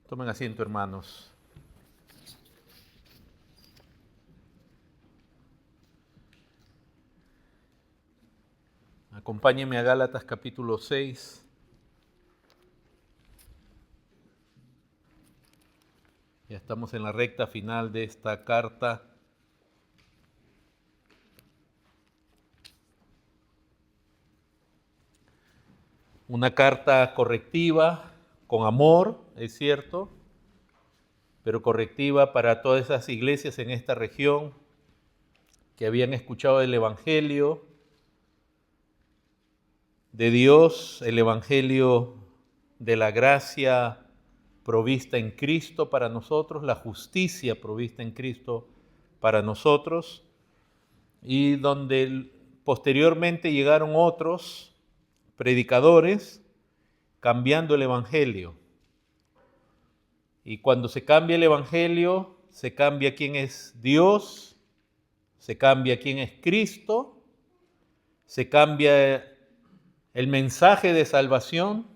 Tomen asiento, hermanos. Acompáñenme a Gálatas capítulo 6. Ya estamos en la recta final de esta carta. Una carta correctiva, con amor, es cierto, pero correctiva para todas esas iglesias en esta región que habían escuchado el Evangelio de Dios, el Evangelio de la gracia provista en Cristo para nosotros, la justicia provista en Cristo para nosotros, y donde posteriormente llegaron otros predicadores cambiando el Evangelio. Y cuando se cambia el Evangelio, se cambia quién es Dios, se cambia quién es Cristo, se cambia el mensaje de salvación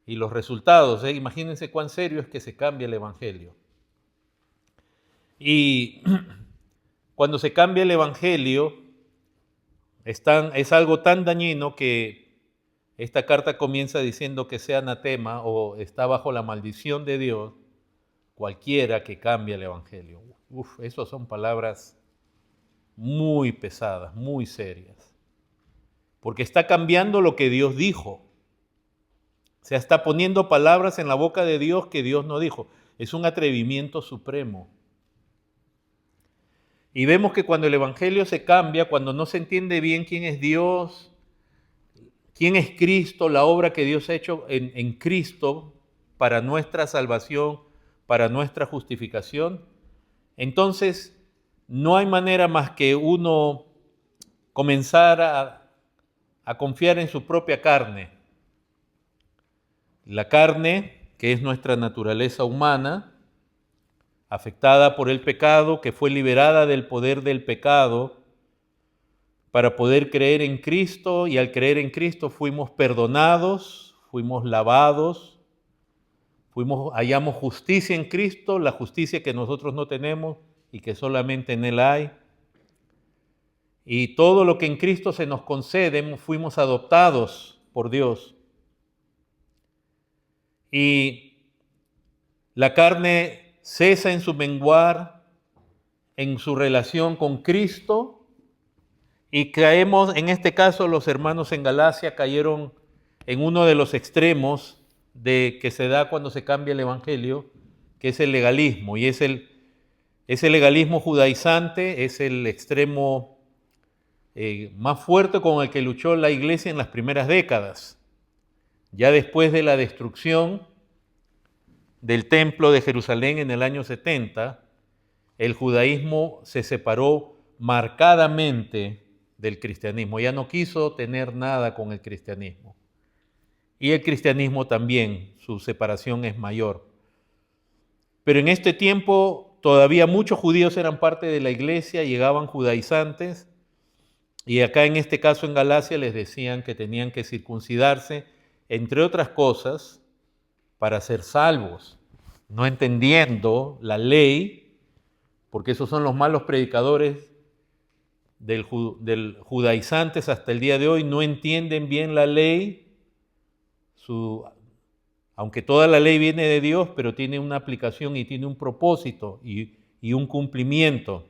y los resultados. Imagínense cuán serio es que se cambia el Evangelio. Y cuando se cambia el Evangelio, es algo tan dañino que esta carta comienza diciendo que sea anatema o está bajo la maldición de Dios cualquiera que cambie el Evangelio. Esas son palabras muy pesadas, muy serias. Porque está cambiando lo que Dios dijo. O sea, está poniendo palabras en la boca de Dios que Dios no dijo. Es un atrevimiento supremo. Y vemos que cuando el Evangelio se cambia, cuando no se entiende bien quién es Dios, quién es Cristo, la obra que Dios ha hecho en Cristo para nuestra salvación, para nuestra justificación, entonces no hay manera más que uno comenzar a confiar en su propia carne. La carne, que es nuestra naturaleza humana, afectada por el pecado, que fue liberada del poder del pecado para poder creer en Cristo, y al creer en Cristo fuimos perdonados, fuimos lavados, hallamos justicia en Cristo, la justicia que nosotros no tenemos y que solamente en Él hay. Y todo lo que en Cristo se nos concede, fuimos adoptados por Dios. Y la carne cesa en su menguar, en su relación con Cristo, y caemos, en este caso los hermanos en Galacia cayeron en uno de los extremos de que se da cuando se cambia el Evangelio, que es el legalismo, y es el legalismo judaizante, es el extremo más fuerte con el que luchó la iglesia en las primeras décadas. Ya después de la destrucción del templo de Jerusalén en el año 70, el judaísmo se separó marcadamente del cristianismo, ya no quiso tener nada con el cristianismo. Y el cristianismo también, su separación es mayor. Pero en este tiempo todavía muchos judíos eran parte de la iglesia, llegaban judaizantes, y acá en este caso en Galacia les decían que tenían que circuncidarse, entre otras cosas, para ser salvos, no entendiendo la ley, porque esos son los malos predicadores del judaizantes hasta el día de hoy, no entienden bien la ley, aunque toda la ley viene de Dios, pero tiene una aplicación y tiene un propósito y un cumplimiento.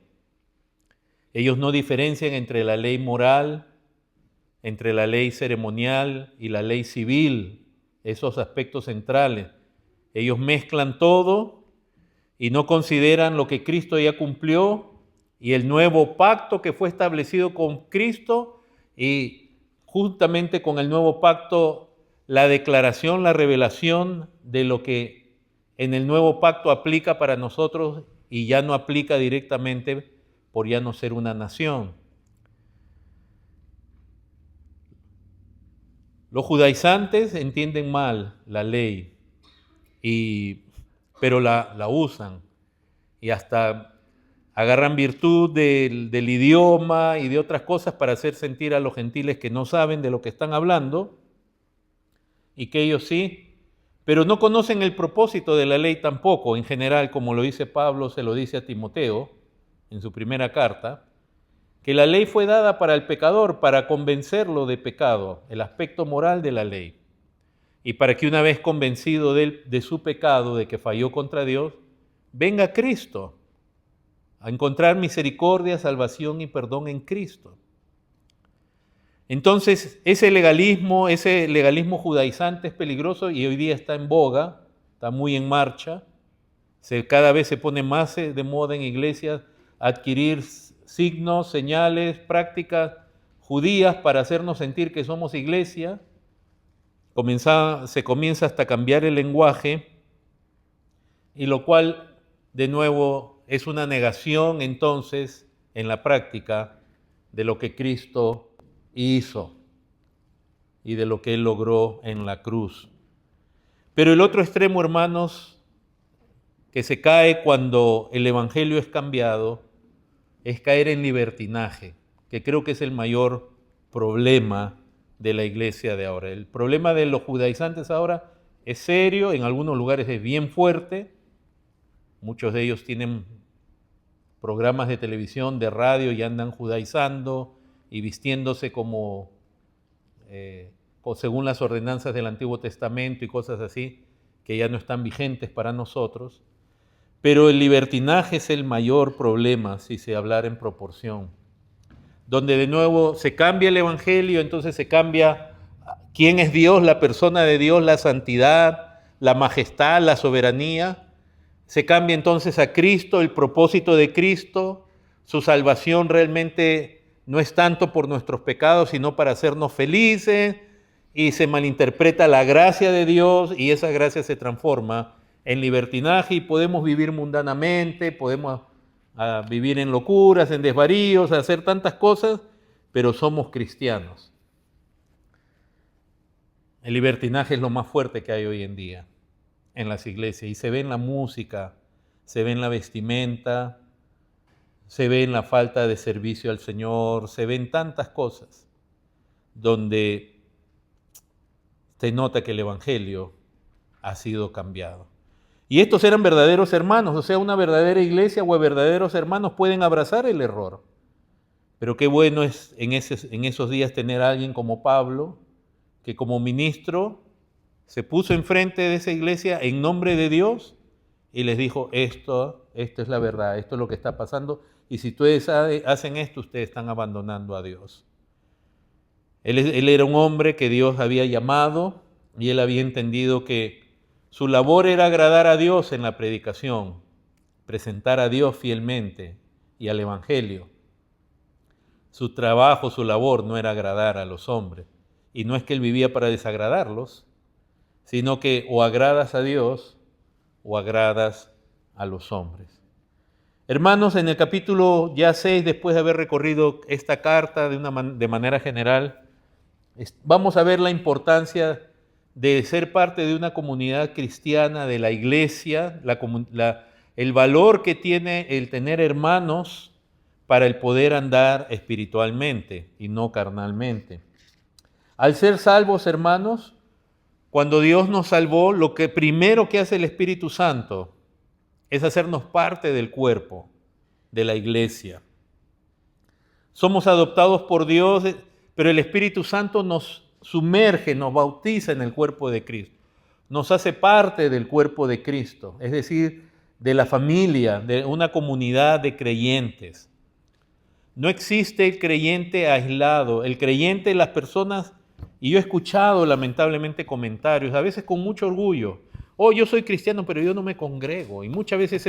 Ellos no diferencian entre la ley moral, entre la ley ceremonial y la ley civil, esos aspectos centrales. Ellos mezclan todo y no consideran lo que Cristo ya cumplió y el nuevo pacto que fue establecido con Cristo, y juntamente con el nuevo pacto la declaración, la revelación de lo que en el nuevo pacto aplica para nosotros y ya no aplica directamente por ya no ser una nación. Los judaizantes entienden mal la ley, pero la usan y hasta agarran virtud del idioma y de otras cosas para hacer sentir a los gentiles que no saben de lo que están hablando y que ellos sí, pero no conocen el propósito de la ley tampoco. En general, como lo dice Pablo, se lo dice a Timoteo en su primera carta, que la ley fue dada para el pecador, para convencerlo de pecado, el aspecto moral de la ley, y para que una vez convencido de su pecado, de que falló contra Dios, venga Cristo a encontrar misericordia, salvación y perdón en Cristo. Entonces, ese legalismo judaizante es peligroso y hoy día está en boga, está muy en marcha. Cada vez se pone más de moda en iglesias adquirir signos, señales, prácticas judías para hacernos sentir que somos iglesia. Se comienza hasta a cambiar el lenguaje, y lo cual, de nuevo, es una negación entonces en la práctica de lo que Cristo hizo y de lo que Él logró en la cruz. Pero el otro extremo, hermanos, que se cae cuando el evangelio es cambiado, es caer en libertinaje, que creo que es el mayor problema de la iglesia de ahora. El problema de los judaizantes ahora es serio, en algunos lugares es bien fuerte. Muchos de ellos tienen programas de televisión, de radio, y andan judaizando y vistiéndose como según las ordenanzas del Antiguo Testamento y cosas así, que ya no están vigentes para nosotros. Pero el libertinaje es el mayor problema, si se hablara en proporción, donde de nuevo se cambia el evangelio, entonces se cambia quién es Dios, la persona de Dios, la santidad, la majestad, la soberanía. Se cambia entonces a Cristo, el propósito de Cristo. Su salvación realmente no es tanto por nuestros pecados, sino para hacernos felices, y se malinterpreta la gracia de Dios, y esa gracia se transforma en libertinaje y podemos vivir mundanamente, podemos vivir en locuras, en desvaríos, hacer tantas cosas, pero somos cristianos. El libertinaje es lo más fuerte que hay hoy en día en las iglesias, y se ve en la música, se ve en la vestimenta, se ve en la falta de servicio al Señor, se ven tantas cosas donde se nota que el evangelio ha sido cambiado. Y estos eran verdaderos hermanos, o sea, una verdadera iglesia o verdaderos hermanos pueden abrazar el error. Pero qué bueno es en esos días tener a alguien como Pablo, que como ministro se puso enfrente de esa iglesia en nombre de Dios y les dijo, esto es la verdad, esto es lo que está pasando, y si ustedes hacen esto, ustedes están abandonando a Dios. Él era un hombre que Dios había llamado, y él había entendido que su labor era agradar a Dios en la predicación, presentar a Dios fielmente y al evangelio. Su trabajo, su labor no era agradar a los hombres, y no es que él vivía para desagradarlos, sino que o agradas a Dios o agradas a los hombres. Hermanos, en el capítulo ya 6, después de haber recorrido esta carta de manera general, vamos a ver la importancia de ser parte de una comunidad cristiana, de la iglesia, el valor que tiene el tener hermanos para el poder andar espiritualmente y no carnalmente. Al ser salvos, hermanos, cuando Dios nos salvó, lo que primero que hace el Espíritu Santo es hacernos parte del cuerpo de la iglesia. Somos adoptados por Dios, pero el Espíritu Santo nos sumerge, nos bautiza en el cuerpo de Cristo. Nos hace parte del cuerpo de Cristo, es decir, de la familia, de una comunidad de creyentes. No existe el creyente aislado. El creyente, las personas, y yo he escuchado lamentablemente comentarios, a veces con mucho orgullo, yo soy cristiano, pero yo no me congrego. Y muchas veces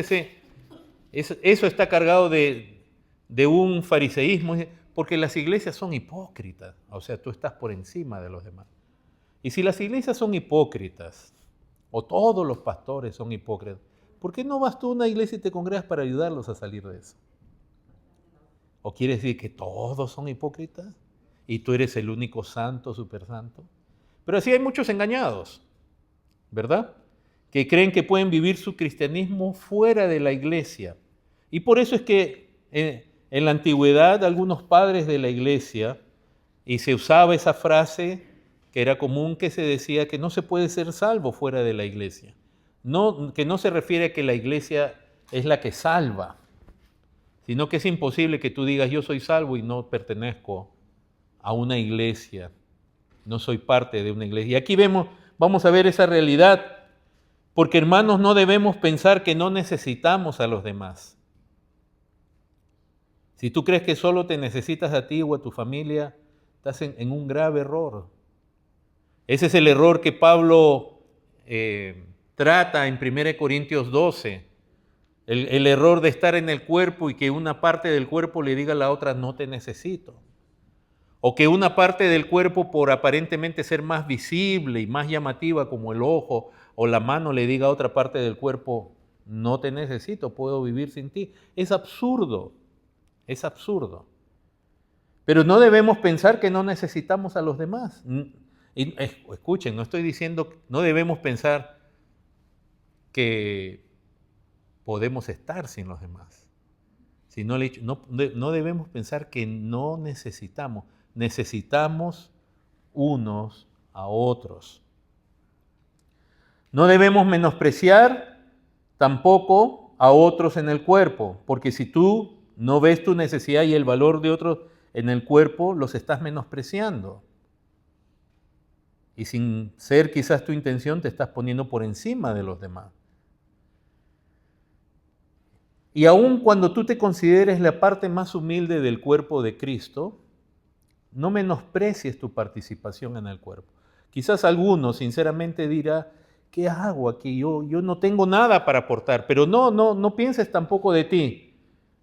eso está cargado de un fariseísmo, porque las iglesias son hipócritas. O sea, tú estás por encima de los demás. Y si las iglesias son hipócritas, o todos los pastores son hipócritas, ¿por qué no vas tú a una iglesia y te congregas para ayudarlos a salir de eso? ¿O quiere decir que todos son hipócritas y tú eres el único santo, súper santo? Pero así hay muchos engañados, ¿verdad? Que creen que pueden vivir su cristianismo fuera de la iglesia. Y por eso es que en la antigüedad algunos padres de la iglesia, y se usaba esa frase, que era común que se decía que no se puede ser salvo fuera de la iglesia. No, que no se refiere a que la iglesia es la que salva, sino que es imposible que tú digas yo soy salvo y no pertenezco a una iglesia, no soy parte de una iglesia. Y aquí vamos a ver esa realidad, porque hermanos, no debemos pensar que no necesitamos a los demás. Si tú crees que solo te necesitas a ti o a tu familia, estás en un grave error. Ese es el error que Pablo trata en 1 Corintios 12. El error de estar en el cuerpo y que una parte del cuerpo le diga a la otra, no te necesito. O que una parte del cuerpo, por aparentemente ser más visible y más llamativa, como el ojo o la mano, le diga a otra parte del cuerpo, no te necesito, puedo vivir sin ti. Es absurdo, es absurdo. Pero no debemos pensar que no necesitamos a los demás. Y, escuchen, no estoy diciendo, no debemos pensar que podemos estar sin los demás. Sino, no debemos pensar que no necesitamos. Necesitamos unos a otros. No debemos menospreciar tampoco a otros en el cuerpo, porque si tú no ves tu necesidad y el valor de otros en el cuerpo, los estás menospreciando. Y sin ser quizás tu intención, te estás poniendo por encima de los demás. Y aun cuando tú te consideres la parte más humilde del cuerpo de Cristo, no menosprecies tu participación en el cuerpo. Quizás alguno sinceramente dirá, ¿qué hago aquí? Yo no tengo nada para aportar, pero no pienses tampoco de ti.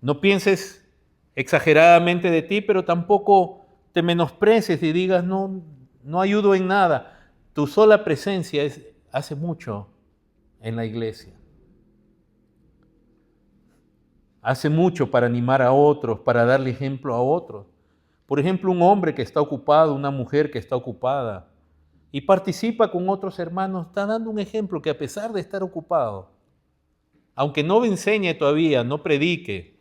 No pienses exageradamente de ti, pero tampoco te menosprecies y digas, no ayudo en nada. Tu sola presencia hace mucho en la iglesia. Hace mucho para animar a otros, para darle ejemplo a otros. Por ejemplo, un hombre que está ocupado, una mujer que está ocupada y participa con otros hermanos, está dando un ejemplo que a pesar de estar ocupado, aunque no enseñe todavía, no predique,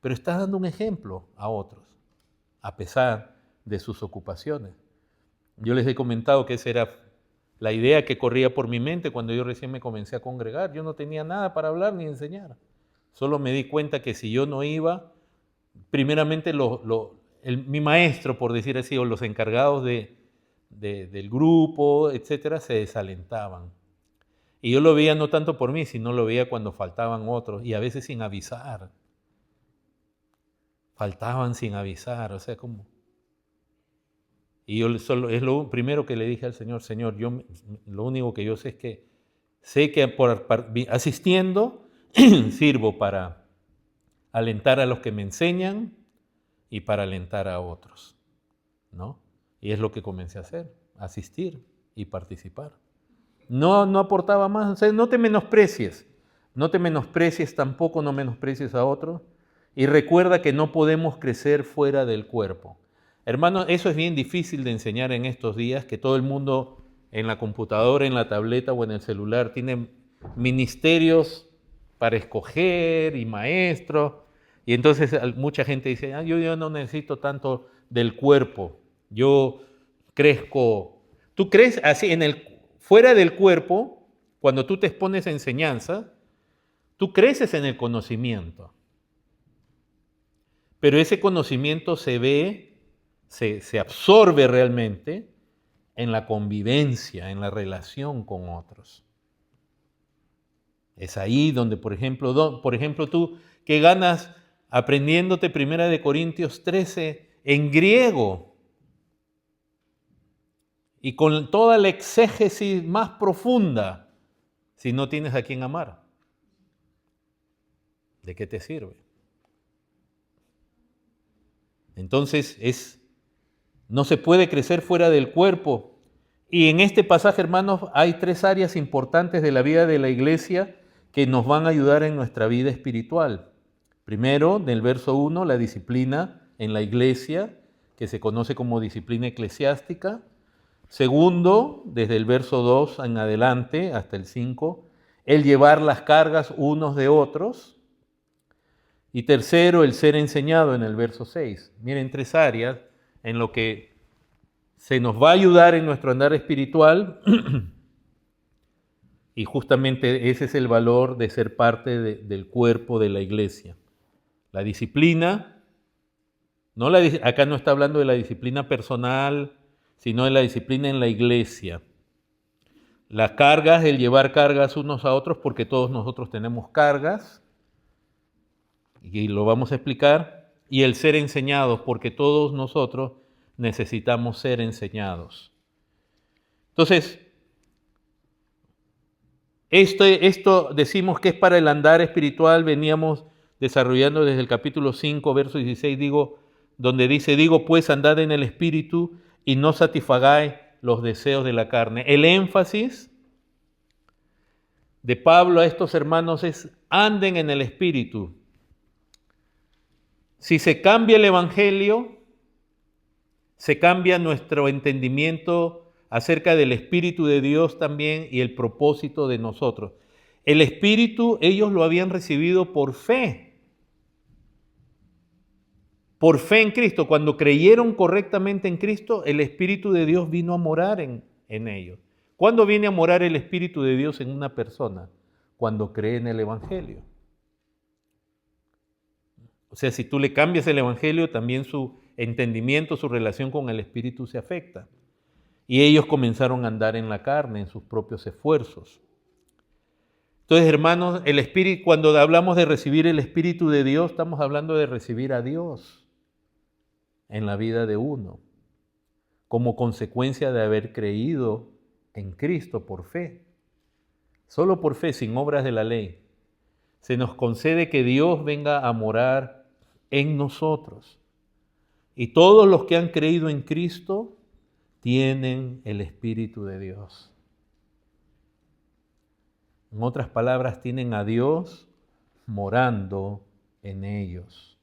pero está dando un ejemplo a otros, a pesar de sus ocupaciones. Yo les he comentado que esa era la idea que corría por mi mente cuando yo recién me comencé a congregar. Yo no tenía nada para hablar ni enseñar. Solo me di cuenta que si yo no iba, primeramente mi maestro, por decir así, o los encargados del grupo, etcétera, se desalentaban. Y yo lo veía no tanto por mí, sino lo veía cuando faltaban otros, y a veces sin avisar. Faltaban sin avisar, o sea, como... Y yo es lo primero que le dije al Señor, Señor, lo único que yo sé es que asistiendo sirvo para alentar a los que me enseñan y para alentar a otros, ¿no? Y es lo que comencé a hacer, asistir y participar. No aportaba más, o sea, no te menosprecies tampoco, no menosprecies a otros, y recuerda que no podemos crecer fuera del cuerpo. Hermanos, eso es bien difícil de enseñar en estos días, que todo el mundo en la computadora, en la tableta o en el celular tiene ministerios para escoger y maestros, y entonces mucha gente dice, yo no necesito tanto del cuerpo, yo crezco. Tú crees así, fuera del cuerpo, cuando tú te expones a enseñanza, tú creces en el conocimiento, pero ese conocimiento se absorbe realmente en la convivencia, en la relación con otros. Es ahí donde, por ejemplo, tú que ganas aprendiéndote 1 Corintios 13 en griego y con toda la exégesis más profunda, si no tienes a quien amar, ¿de qué te sirve? Entonces no se puede crecer fuera del cuerpo. Y en este pasaje, hermanos, hay 3 áreas importantes de la vida de la iglesia que nos van a ayudar en nuestra vida espiritual. Primero, del verso 1, la disciplina en la iglesia, que se conoce como disciplina eclesiástica. Segundo, desde el verso 2 en adelante hasta el 5, el llevar las cargas unos de otros. Y tercero, el ser enseñado en el verso 6. Miren, 3 áreas en lo que se nos va a ayudar en nuestro andar espiritual y justamente ese es el valor de ser parte del cuerpo de la iglesia. La disciplina, acá no está hablando de la disciplina personal, sino de la disciplina en la iglesia. Las cargas, el llevar cargas unos a otros, porque todos nosotros tenemos cargas, y lo vamos a explicar, y el ser enseñados, porque todos nosotros necesitamos ser enseñados. Entonces, esto decimos que es para el andar espiritual, veníamos desarrollando desde el capítulo 5, verso 16, donde dice, pues andad en el espíritu y no satisfagáis los deseos de la carne. El énfasis de Pablo a estos hermanos es, anden en el espíritu. Si se cambia el evangelio, se cambia nuestro entendimiento acerca del Espíritu de Dios también y el propósito de nosotros. El Espíritu ellos lo habían recibido por fe en Cristo. Cuando creyeron correctamente en Cristo, el Espíritu de Dios vino a morar en ellos. ¿Cuándo viene a morar el Espíritu de Dios en una persona? Cuando cree en el Evangelio. O sea, si tú le cambias el Evangelio, también su entendimiento, su relación con el Espíritu se afecta. Y ellos comenzaron a andar en la carne, en sus propios esfuerzos. Entonces, hermanos, el Espíritu, cuando hablamos de recibir el Espíritu de Dios, estamos hablando de recibir a Dios en la vida de uno, como consecuencia de haber creído en Cristo por fe. Solo por fe, sin obras de la ley. Se nos concede que Dios venga a morar en nosotros. Y todos los que han creído en Cristo tienen el Espíritu de Dios. En otras palabras, tienen a Dios morando en ellos.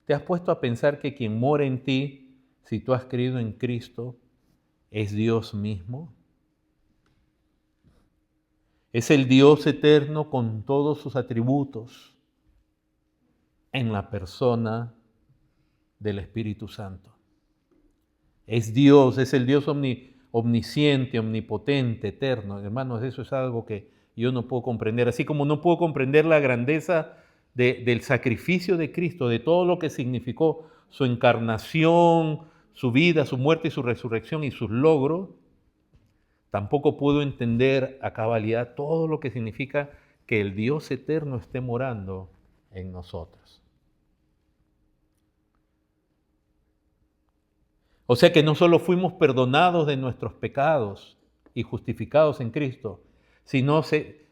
¿Te has puesto a pensar que quien mora en ti, si tú has creído en Cristo, es Dios mismo? Es el Dios eterno con todos sus atributos en la persona del Espíritu Santo. Es Dios, es el Dios omnisciente, omnipotente, eterno. Hermanos, eso es algo que yo no puedo comprender. Así como no puedo comprender la grandeza del sacrificio de Cristo, de todo lo que significó su encarnación, su vida, su muerte y su resurrección y sus logros, tampoco puedo entender a cabalidad todo lo que significa que el Dios eterno esté morando en nosotros. O sea que no solo fuimos perdonados de nuestros pecados y justificados en Cristo, sino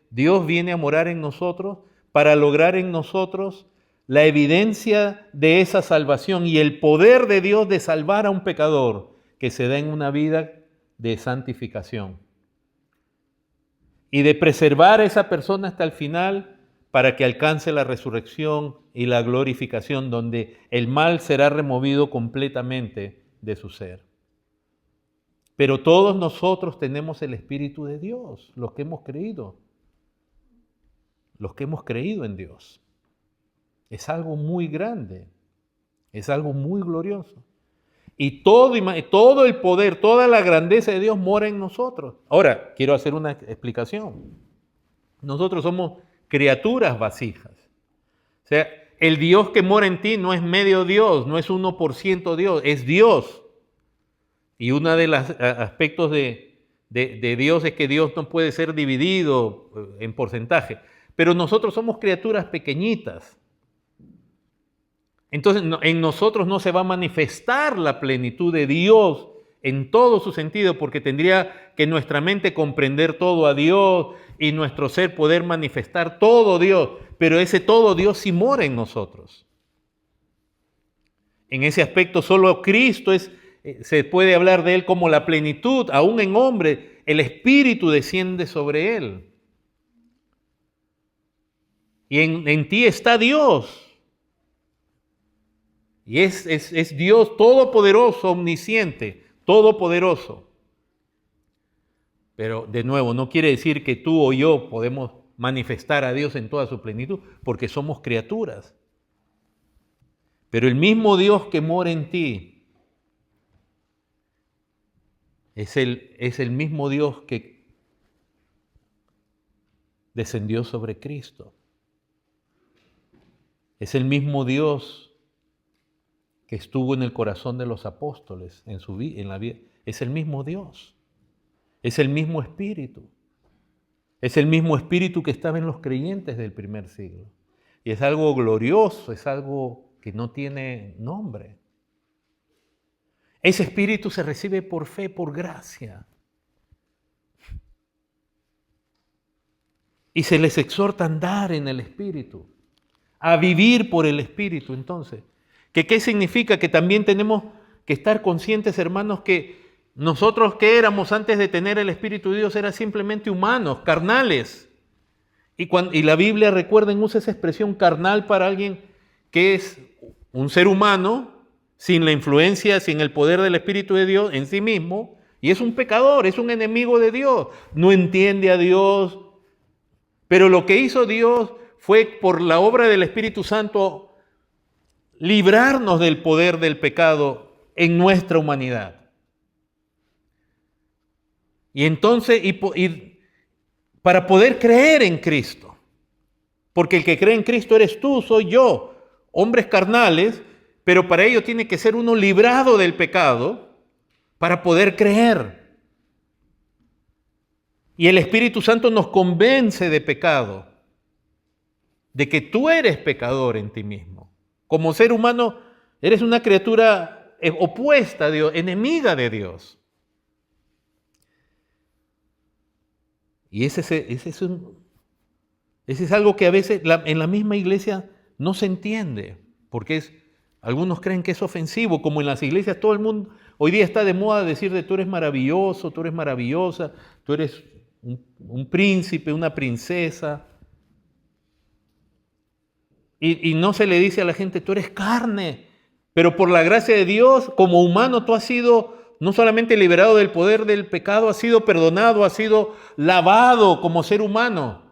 Dios viene a morar en nosotros para lograr en nosotros la evidencia de esa salvación y el poder de Dios de salvar a un pecador que se da en una vida de santificación y de preservar a esa persona hasta el final para que alcance la resurrección y la glorificación, donde el mal será removido completamente de su ser. Pero todos nosotros tenemos el Espíritu de Dios, los que hemos creído en Dios. Es algo muy grande, es algo muy glorioso. Y todo el poder, toda la grandeza de Dios mora en nosotros. Ahora, quiero hacer una explicación. Nosotros somos criaturas vasijas. O sea, el Dios que mora en ti no es medio Dios, no es 1% Dios, es Dios. Y uno de los aspectos de Dios es que Dios no puede ser dividido en porcentaje. Pero nosotros somos criaturas pequeñitas. Entonces, en nosotros no se va a manifestar la plenitud de Dios en todo su sentido, porque tendría que nuestra mente comprender todo a Dios y nuestro ser poder manifestar todo Dios, pero ese todo Dios sí mora en nosotros. En ese aspecto solo Cristo se puede hablar de Él como la plenitud, aún en hombre, el Espíritu desciende sobre Él. Y en ti está Dios. Y es Dios todopoderoso, omnisciente, todopoderoso. Pero de nuevo, no quiere decir que tú o yo podemos manifestar a Dios en toda su plenitud, porque somos criaturas. Pero el mismo Dios que mora en ti Es el mismo Dios que descendió sobre Cristo. Es el mismo Dios que estuvo en el corazón de los apóstoles en la vida. Es el mismo Dios. Es el mismo Espíritu. Es el mismo Espíritu que estaba en los creyentes del primer siglo. Y es algo glorioso, es algo que no tiene nombre. Ese Espíritu se recibe por fe, por gracia. Y se les exhorta a andar en el Espíritu, a vivir por el Espíritu. Entonces, ¿qué significa? Que también tenemos que estar conscientes, hermanos, que nosotros que éramos antes de tener el Espíritu de Dios eran simplemente humanos, carnales. Y la Biblia, recuerden, usa esa expresión carnal para alguien que es un ser humano, sin la influencia, sin el poder del Espíritu de Dios en sí mismo, y es un pecador, es un enemigo de Dios, no entiende a Dios. Pero lo que hizo Dios fue, por la obra del Espíritu Santo, librarnos del poder del pecado en nuestra humanidad. Y entonces, para poder creer en Cristo, porque el que cree en Cristo eres tú, soy yo, hombres carnales, pero para ello tiene que ser uno librado del pecado para poder creer. Y el Espíritu Santo nos convence de pecado, de que tú eres pecador en ti mismo. Como ser humano, eres una criatura opuesta a Dios, enemiga de Dios. Y ese es algo que a veces en la misma iglesia no se entiende, porque algunos creen que es ofensivo, como en las iglesias todo el mundo hoy día está de moda decir de tú eres maravilloso, tú eres maravillosa, tú eres un príncipe, una princesa. Y no se le dice a la gente, tú eres carne, pero por la gracia de Dios, como humano, tú has sido no solamente liberado del poder del pecado, has sido perdonado, has sido lavado como ser humano,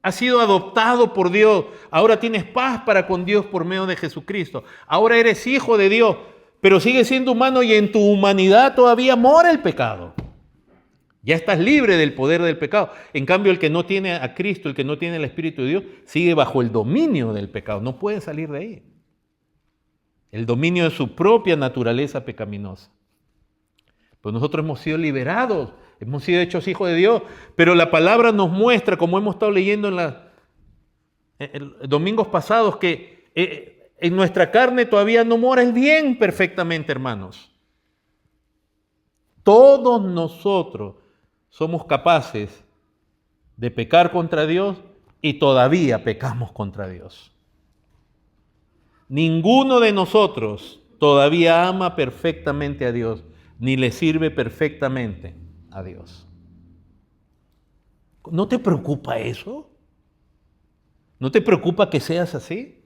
has sido adoptado por Dios, ahora tienes paz para con Dios por medio de Jesucristo, ahora eres hijo de Dios, pero sigues siendo humano y en tu humanidad todavía mora el pecado. Ya estás libre del poder del pecado. En cambio, el que no tiene a Cristo, el que no tiene el Espíritu de Dios, sigue bajo el dominio del pecado. No puede salir de ahí. El dominio de su propia naturaleza pecaminosa. Pues nosotros hemos sido liberados, hemos sido hechos hijos de Dios, pero la palabra nos muestra, como hemos estado leyendo en domingos pasados, que en nuestra carne todavía no mora el bien perfectamente, hermanos. Todos nosotros somos capaces de pecar contra Dios y todavía pecamos contra Dios. Ninguno de nosotros todavía ama perfectamente a Dios, ni le sirve perfectamente a Dios. ¿No te preocupa eso? ¿No te preocupa que seas así?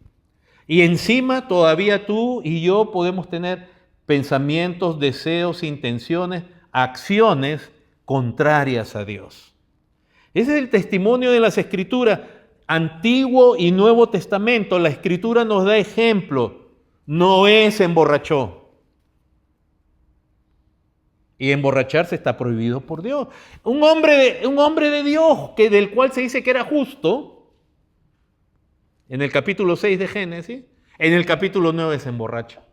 Y encima todavía tú y yo podemos tener pensamientos, deseos, intenciones, acciones contrarias a Dios. Ese es el testimonio de las Escrituras, Antiguo y Nuevo Testamento. La Escritura nos da ejemplo. Noé se emborrachó. Y emborracharse está prohibido por Dios. Un hombre de Dios, del cual se dice que era justo, en el capítulo 6 de Génesis, en el capítulo 9 se emborracha.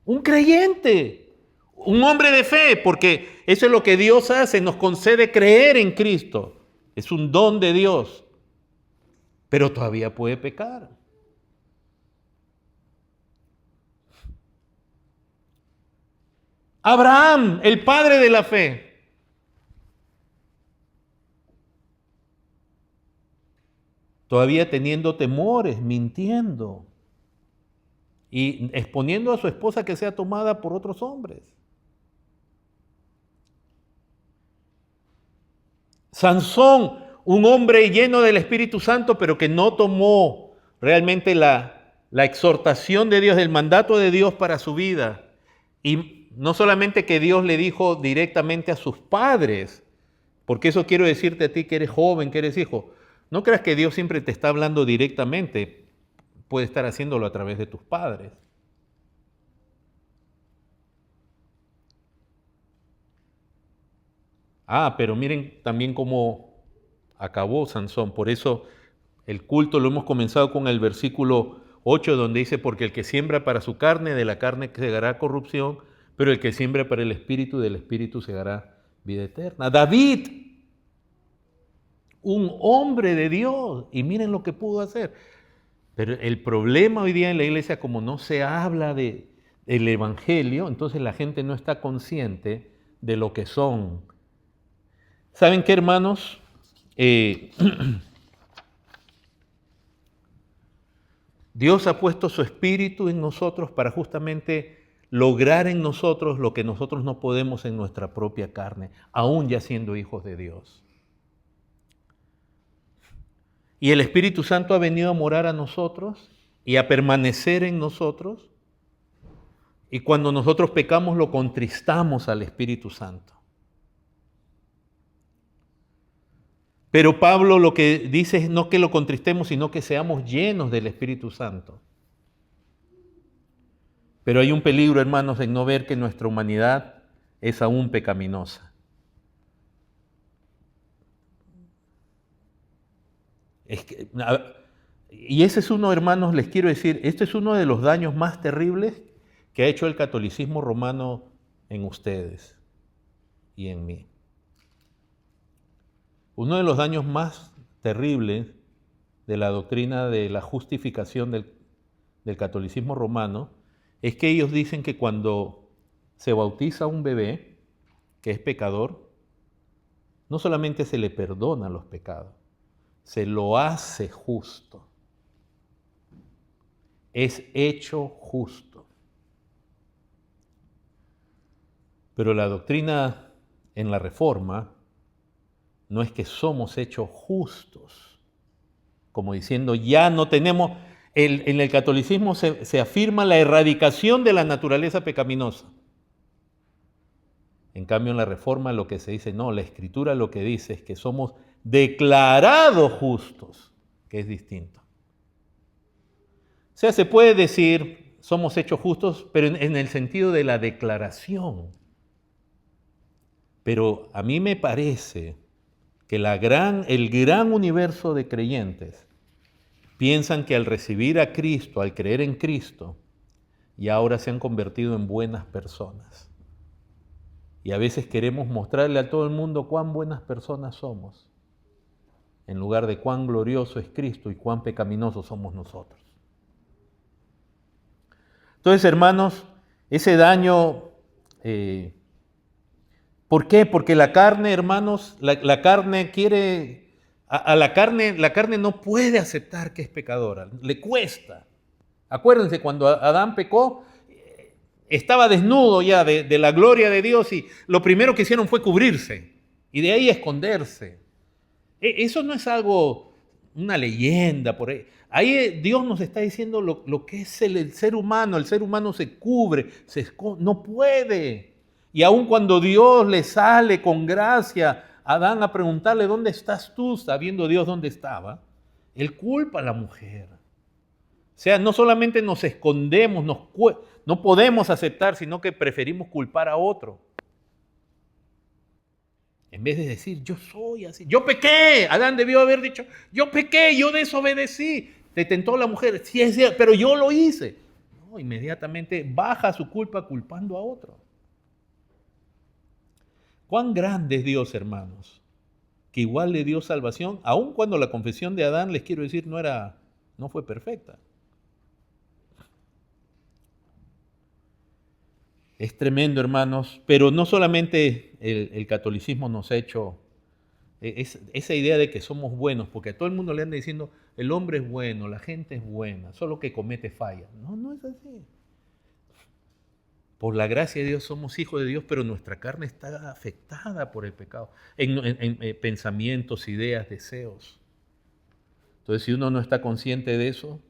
Un creyente, un hombre de fe, porque eso es lo que Dios hace, nos concede creer en Cristo. Es un don de Dios, pero todavía puede pecar. Abraham, el padre de la fe. Todavía teniendo temores, mintiendo y exponiendo a su esposa que sea tomada por otros hombres. Sansón, un hombre lleno del Espíritu Santo, pero que no tomó realmente la exhortación de Dios, el mandato de Dios para su vida. Y no solamente que Dios le dijo directamente a sus padres, porque eso quiero decirte a ti que eres joven, que eres hijo. No creas que Dios siempre te está hablando directamente, puede estar haciéndolo a través de tus padres. Pero miren también cómo acabó Sansón. Por eso el culto lo hemos comenzado con el versículo 8, donde dice, porque el que siembra para su carne, de la carne segará corrupción, pero el que siembra para el espíritu, del espíritu segará vida eterna. David, un hombre de Dios, y miren lo que pudo hacer. Pero el problema hoy día en la iglesia, como no se habla del evangelio, entonces la gente no está consciente de lo que son. ¿Saben qué, hermanos? Dios ha puesto su espíritu en nosotros para justamente lograr en nosotros lo que nosotros no podemos en nuestra propia carne, aún ya siendo hijos de Dios. Y el Espíritu Santo ha venido a morar a nosotros y a permanecer en nosotros. Y cuando nosotros pecamos lo contristamos al Espíritu Santo. Pero Pablo lo que dice es no que lo contristemos, sino que seamos llenos del Espíritu Santo. Pero hay un peligro, hermanos, en no ver que nuestra humanidad es aún pecaminosa. Y ese es uno, hermanos, les quiero decir, este es uno de los daños más terribles que ha hecho el catolicismo romano en ustedes y en mí. Uno de los daños más terribles de la doctrina de la justificación del catolicismo romano es que ellos dicen que cuando se bautiza un bebé que es pecador, no solamente se le perdona los pecados, se lo hace justo. Es hecho justo. Pero la doctrina en la Reforma no es que somos hechos justos, como diciendo ya no tenemos, en el catolicismo se afirma la erradicación de la naturaleza pecaminosa. En cambio en la Reforma lo que se dice, no, la Escritura lo que dice es que somos declarados justos, que es distinto. O sea, se puede decir somos hechos justos, pero en el sentido de la declaración. Pero a mí me parece que el gran universo de creyentes piensan que al recibir a Cristo, al creer en Cristo, ya ahora se han convertido en buenas personas. Y a veces queremos mostrarle a todo el mundo cuán buenas personas somos, en lugar de cuán glorioso es Cristo y cuán pecaminosos somos nosotros. Entonces, hermanos, ese daño, ¿por qué? Porque la carne, hermanos, la carne quiere, la carne no puede aceptar que es pecadora, le cuesta. Acuérdense, cuando Adán pecó, estaba desnudo ya de la gloria de Dios y lo primero que hicieron fue cubrirse y de ahí esconderse. Eso no es algo, una leyenda por ahí. Ahí Dios nos está diciendo lo que es el ser humano. El ser humano se cubre, se esconde, no puede. Y aun cuando Dios le sale con gracia a Adán a preguntarle ¿dónde estás tú? Sabiendo Dios dónde estaba, él culpa a la mujer. O sea, no solamente nos escondemos, no podemos aceptar, sino que preferimos culpar a otro. En vez de decir, yo soy así, yo pequé. Adán debió haber dicho, yo pequé, yo desobedecí. Te tentó la mujer, sí, es cierto, pero yo lo hice. No, inmediatamente baja su culpa culpando a otro. ¿Cuán grande es Dios, hermanos? Que igual le dio salvación, aun cuando la confesión de Adán, les quiero decir, no fue perfecta. Es tremendo, hermanos, pero no solamente el catolicismo nos ha hecho esa idea de que somos buenos, porque a todo el mundo le anda diciendo, el hombre es bueno, la gente es buena, solo que comete fallas. No es así. Por la gracia de Dios somos hijos de Dios, pero nuestra carne está afectada por el pecado, en pensamientos, ideas, deseos. Entonces, si uno no está consciente de eso,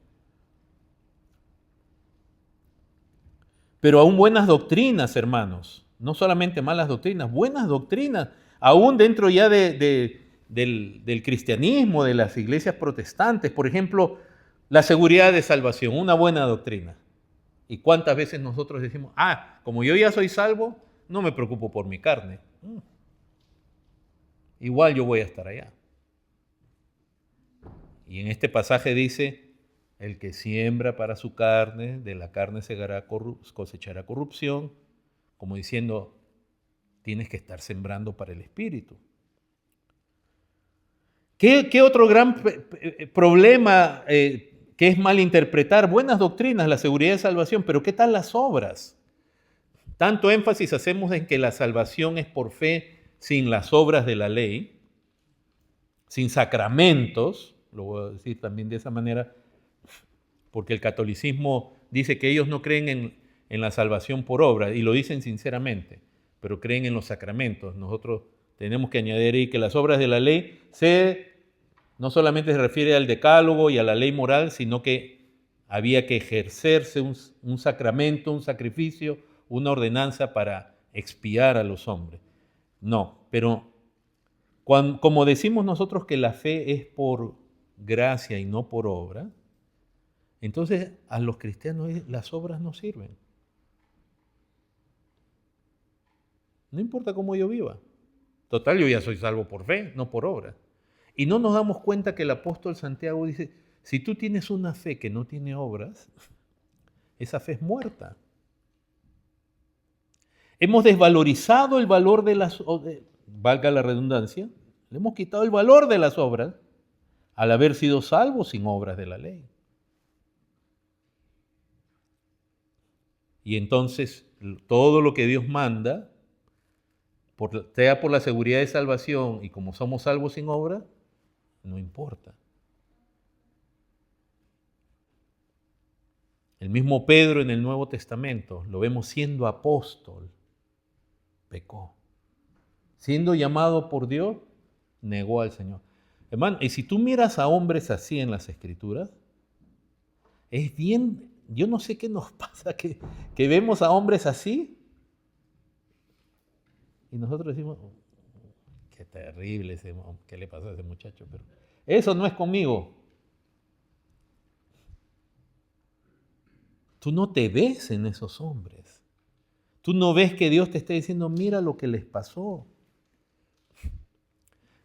pero aún buenas doctrinas, hermanos, no solamente malas doctrinas, buenas doctrinas, aún dentro ya del cristianismo, de las iglesias protestantes, por ejemplo, la seguridad de salvación, una buena doctrina. ¿Y cuántas veces nosotros decimos, como yo ya soy salvo, no me preocupo por mi carne? igual yo voy a estar allá. Y en este pasaje dice, el que siembra para su carne, de la carne cosechará corrupción, como diciendo, tienes que estar sembrando para el Espíritu. ¿Qué otro gran problema que es malinterpretar? Buenas doctrinas, la seguridad de salvación, pero ¿qué tal las obras? Tanto énfasis hacemos en que la salvación es por fe sin las obras de la ley, sin sacramentos, lo voy a decir también de esa manera, porque el catolicismo dice que ellos no creen en la salvación por obra, y lo dicen sinceramente, pero creen en los sacramentos. Nosotros tenemos que añadir ahí que las obras de la ley no solamente se refiere al decálogo y a la ley moral, sino que había que ejercerse un sacramento, un sacrificio, una ordenanza para expiar a los hombres. No, pero como decimos nosotros que la fe es por gracia y no por obra, entonces a los cristianos las obras no sirven. No importa cómo yo viva. Total, yo ya soy salvo por fe, no por obra. Y no nos damos cuenta que el apóstol Santiago dice, si tú tienes una fe que no tiene obras, esa fe es muerta. Hemos desvalorizado el valor de las obras, valga la redundancia, le hemos quitado el valor de las obras al haber sido salvos sin obras de la ley. Y entonces todo lo que Dios manda, sea por la seguridad de salvación y como somos salvos sin obra, no importa. El mismo Pedro en el Nuevo Testamento, lo vemos siendo apóstol, pecó. Siendo llamado por Dios, negó al Señor. Hermano, y si tú miras a hombres así en las Escrituras, es bien, yo no sé qué nos pasa, que vemos a hombres así, y nosotros decimos, qué terrible, ¿qué le pasó a ese muchacho? Pero eso no es conmigo. Tú no te ves en esos hombres. Tú no ves que Dios te está diciendo, mira lo que les pasó.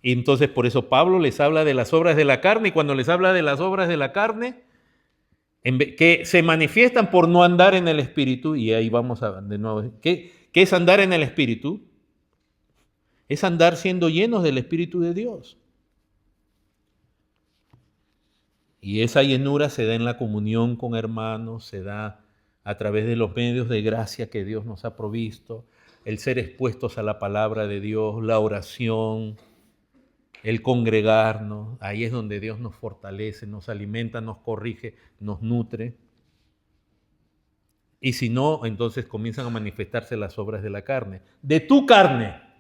Y entonces por eso Pablo les habla de las obras de la carne, y cuando les habla de las obras de la carne, que se manifiestan por no andar en el Espíritu, y ahí vamos de nuevo. ¿Qué es andar en el Espíritu? Es andar siendo llenos del Espíritu de Dios. Y esa llenura se da en la comunión con hermanos, se da a través de los medios de gracia que Dios nos ha provisto, el ser expuestos a la palabra de Dios, la oración, el congregarnos. Ahí es donde Dios nos fortalece, nos alimenta, nos corrige, nos nutre. Y si no, entonces comienzan a manifestarse las obras de la carne. De tu carne.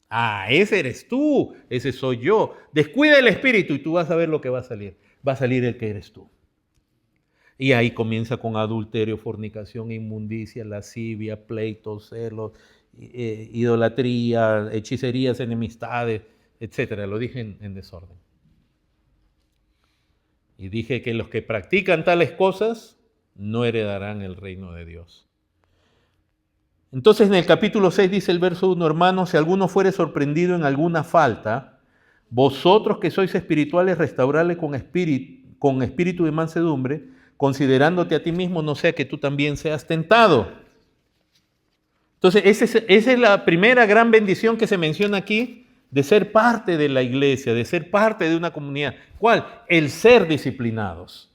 Ah, ese eres tú, ese soy yo. Descuida el espíritu y tú vas a ver lo que va a salir. Va a salir el que eres tú. Y ahí comienza con adulterio, fornicación, inmundicia, lascivia, pleitos, celos, idolatría, hechicerías, enemistades, etc. Lo dije en desorden. Y dije que los que practican tales cosas no heredarán el reino de Dios. Entonces en el capítulo 6 dice el verso 1, hermanos, si alguno fuere sorprendido en alguna falta, vosotros que sois espirituales, restaurarle con espíritu de mansedumbre, considerándote a ti mismo, no sea que tú también seas tentado. Entonces esa es la primera gran bendición que se menciona aquí, de ser parte de la iglesia, de ser parte de una comunidad. ¿Cuál? El ser disciplinados.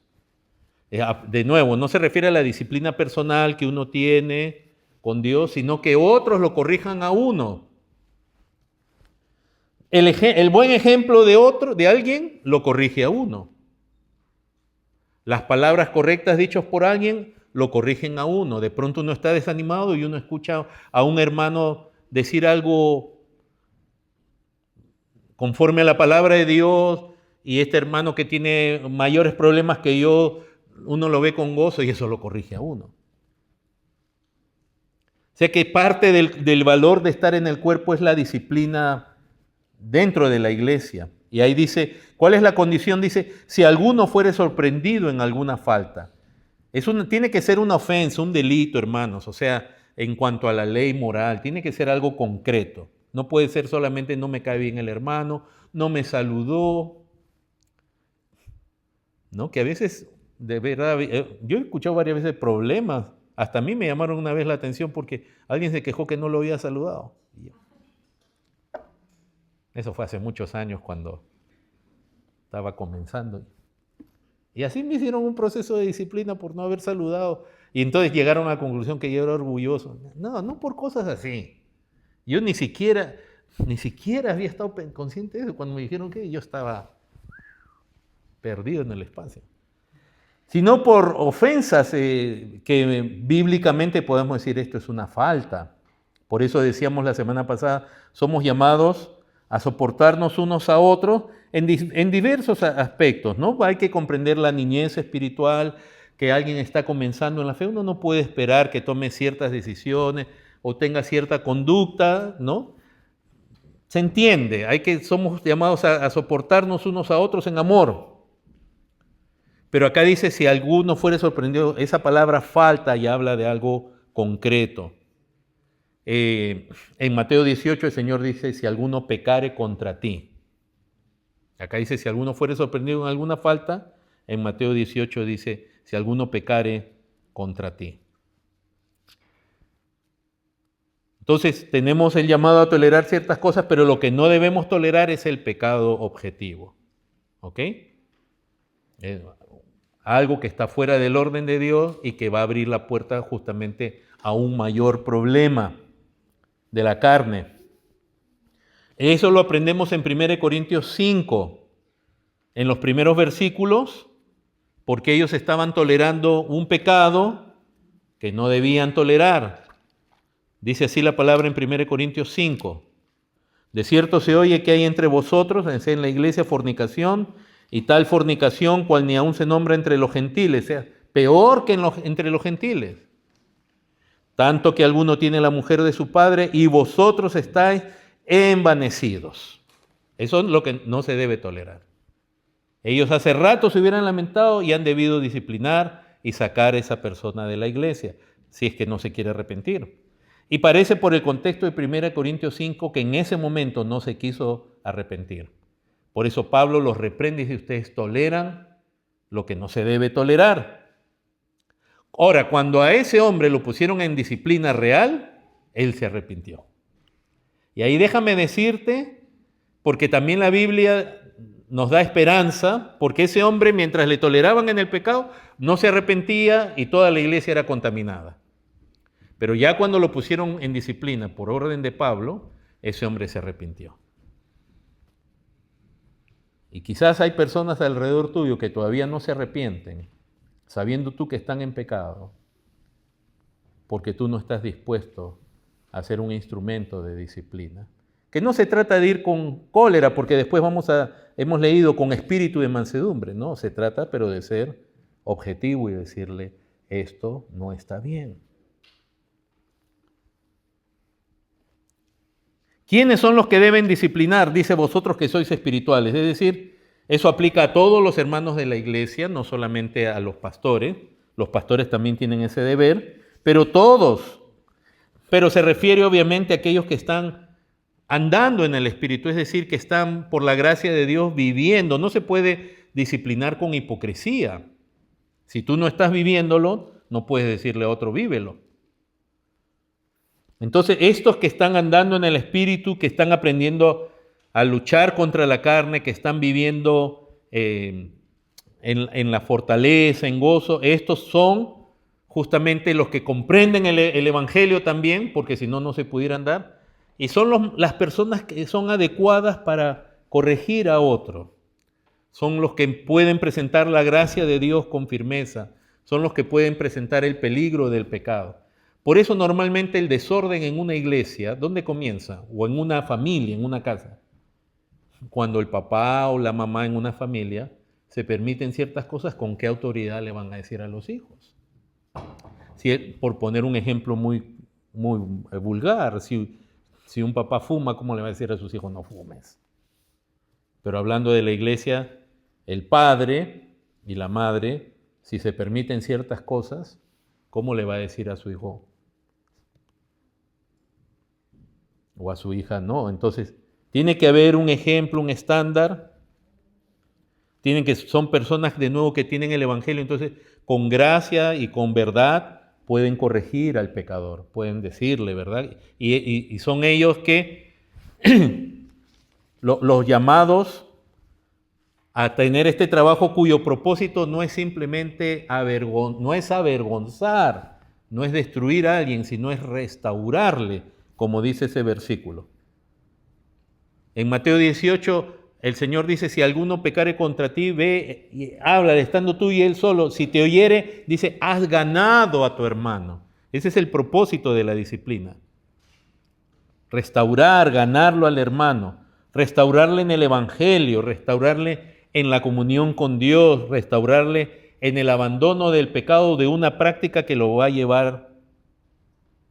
De nuevo, no se refiere a la disciplina personal que uno tiene con Dios, sino que otros lo corrijan a uno. El buen ejemplo de alguien lo corrige a uno. Las palabras correctas dichas por alguien lo corrigen a uno. De pronto uno está desanimado y uno escucha a un hermano decir algo conforme a la palabra de Dios, y este hermano que tiene mayores problemas que yo, uno lo ve con gozo y eso lo corrige a uno. O sea que parte del valor de estar en el cuerpo es la disciplina dentro de la iglesia. Y ahí dice, ¿cuál es la condición? Dice, si alguno fuere sorprendido en alguna falta. Tiene que ser una ofensa, un delito, hermanos. O sea, en cuanto a la ley moral, tiene que ser algo concreto. No puede ser solamente no me cae bien el hermano, no me saludó, ¿no? Que a veces, de verdad, yo he escuchado varias veces problemas. Hasta a mí me llamaron una vez la atención porque alguien se quejó que no lo había saludado. Eso fue hace muchos años cuando estaba comenzando. Y así me hicieron un proceso de disciplina por no haber saludado. Y entonces llegaron a la conclusión que yo era orgulloso. No, no por cosas así. Yo ni siquiera había estado consciente de eso cuando me dijeron que yo estaba perdido en el espacio. Sino por ofensas que bíblicamente podemos decir esto es una falta. Por eso decíamos la semana pasada, somos llamados a soportarnos unos a otros en diversos aspectos, ¿no? Hay que comprender la niñez espiritual, que alguien está comenzando en la fe. Uno no puede esperar que tome ciertas decisiones o tenga cierta conducta, ¿no? Se entiende, somos llamados a soportarnos unos a otros en amor. Pero acá dice, si alguno fuere sorprendido, esa palabra falta y habla de algo concreto. En Mateo 18 el Señor dice, si alguno pecare contra ti. Acá dice, si alguno fuere sorprendido en alguna falta. En Mateo 18 dice, si alguno pecare contra ti. Entonces tenemos el llamado a tolerar ciertas cosas, pero lo que no debemos tolerar es el pecado objetivo. ¿Ok? Algo que está fuera del orden de Dios y que va a abrir la puerta justamente a un mayor problema de la carne. Eso lo aprendemos en 1 Corintios 5, en los primeros versículos, porque ellos estaban tolerando un pecado que no debían tolerar. Dice así la palabra en 1 Corintios 5. De cierto se oye que hay entre vosotros, en la iglesia, fornicación, y tal fornicación cual ni aún se nombra entre los gentiles, o sea, peor que entre los gentiles. Tanto que alguno tiene la mujer de su padre y vosotros estáis envanecidos. Eso es lo que no se debe tolerar. Ellos hace rato se hubieran lamentado y han debido disciplinar y sacar a esa persona de la iglesia, si es que no se quiere arrepentir. Y parece por el contexto de 1 Corintios 5 que en ese momento no se quiso arrepentir. Por eso Pablo los reprende y dice, ustedes toleran lo que no se debe tolerar. Ahora, cuando a ese hombre lo pusieron en disciplina real, él se arrepintió. Y ahí déjame decirte, porque también la Biblia nos da esperanza, porque ese hombre, mientras le toleraban en el pecado, no se arrepentía y toda la iglesia era contaminada. Pero ya cuando lo pusieron en disciplina por orden de Pablo, ese hombre se arrepintió. Y quizás hay personas alrededor tuyo que todavía no se arrepienten, sabiendo tú que están en pecado, porque tú no estás dispuesto a ser un instrumento de disciplina. Que no se trata de ir con cólera, porque después hemos leído con espíritu de mansedumbre, no, se trata pero de ser objetivo y decirle, esto no está bien. ¿Quiénes son los que deben disciplinar? Dice vosotros que sois espirituales. Es decir, eso aplica a todos los hermanos de la iglesia, no solamente a los pastores. Los pastores también tienen ese deber, pero todos. Pero se refiere obviamente a aquellos que están andando en el Espíritu, es decir, que están por la gracia de Dios viviendo. No se puede disciplinar con hipocresía. Si tú no estás viviéndolo, no puedes decirle a otro, vívelo. Entonces, estos que están andando en el Espíritu, que están aprendiendo a luchar contra la carne, que están viviendo en la fortaleza, en gozo, estos son justamente los que comprenden el Evangelio también, porque si no, no se pudieran dar, y son las personas que son adecuadas para corregir a otros. Son los que pueden presentar la gracia de Dios con firmeza, son los que pueden presentar el peligro del pecado. Por eso normalmente el desorden en una iglesia, ¿dónde comienza? O en una familia, en una casa. Cuando el papá o la mamá en una familia se permiten ciertas cosas, ¿con qué autoridad le van a decir a los hijos? Por poner un ejemplo muy vulgar, si un papá fuma, ¿cómo le va a decir a sus hijos no fumes? Pero hablando de la iglesia, el padre y la madre, si se permiten ciertas cosas, ¿cómo le va a decir a su hijo? o a su hija no. Entonces, tiene que haber un ejemplo, un estándar. Son personas de nuevo que tienen el Evangelio, entonces con gracia y con verdad pueden corregir al pecador, pueden decirle, ¿verdad? Y son ellos que los llamados a tener este trabajo cuyo propósito no es simplemente avergonzar, no es destruir a alguien, sino es restaurarle, como dice ese versículo. En Mateo 18, el Señor dice, si alguno pecare contra ti, ve y habla, estando tú y él solo. Si te oyere, dice, has ganado a tu hermano. Ese es el propósito de la disciplina. Restaurar, ganarlo al hermano, restaurarle en el Evangelio, restaurarle en la comunión con Dios, restaurarle en el abandono del pecado de una práctica que lo va a llevar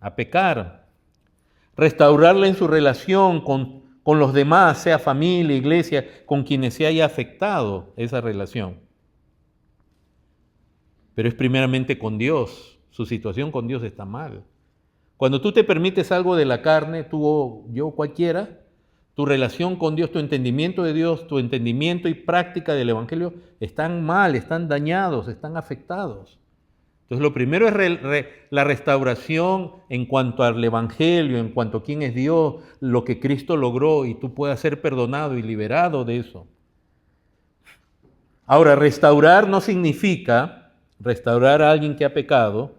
a pecar. Restaurarle en su relación con los demás, sea familia, iglesia, con quienes se haya afectado esa relación. Pero es primeramente con Dios. Su situación con Dios está mal. Cuando tú te permites algo de la carne, tú o yo, cualquiera, tu relación con Dios, tu entendimiento de Dios, tu entendimiento y práctica del Evangelio están mal, están dañados, están afectados. Entonces lo primero es la restauración en cuanto al Evangelio, en cuanto a quién es Dios, lo que Cristo logró y tú puedas ser perdonado y liberado de eso. Ahora, restaurar a alguien que ha pecado,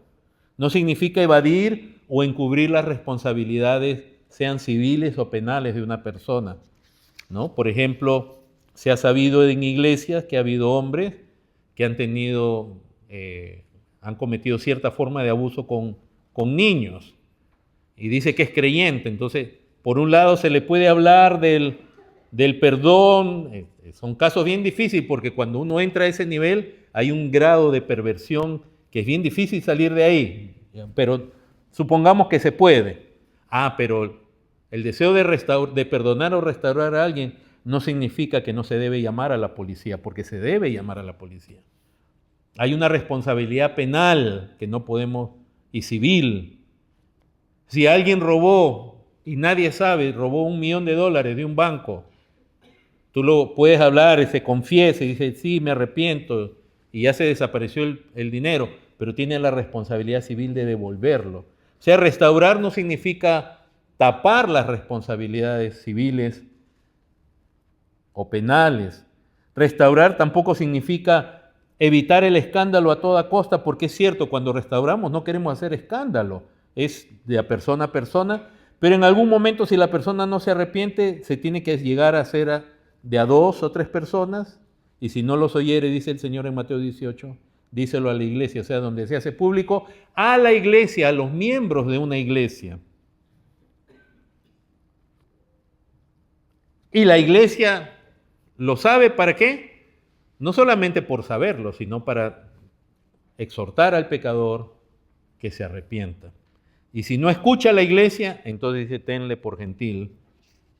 no significa evadir o encubrir las responsabilidades, sean civiles o penales de una persona, ¿no? Por ejemplo, se ha sabido en iglesias que ha habido hombres que han cometido cierta forma de abuso con niños y dice que es creyente. Entonces, por un lado se le puede hablar del perdón. Son casos bien difíciles porque cuando uno entra a ese nivel hay un grado de perversión que es bien difícil salir de ahí, pero supongamos que se puede. Pero el deseo de perdonar o restaurar a alguien no significa que no se debe llamar a la policía, porque se debe llamar a la policía. Hay una responsabilidad penal que no podemos, y civil. Si alguien robó y nadie sabe, robó $1 millón de un banco, tú lo puedes hablar, se confiesa y dice, sí, me arrepiento, y ya se desapareció el dinero, pero tiene la responsabilidad civil de devolverlo. O sea, restaurar no significa tapar las responsabilidades civiles o penales. Restaurar tampoco significa evitar el escándalo a toda costa, porque es cierto, cuando restauramos no queremos hacer escándalo, es de persona a persona, pero en algún momento si la persona no se arrepiente, se tiene que llegar a ser de a 2 o 3 personas, y si no los oyere, dice el Señor en Mateo 18, díselo a la iglesia, o sea, donde se hace público, a la iglesia, a los miembros de una iglesia. Y la iglesia lo sabe ¿para qué? No solamente por saberlo, sino para exhortar al pecador que se arrepienta. Y si no escucha a la iglesia, entonces dice, tenle por gentil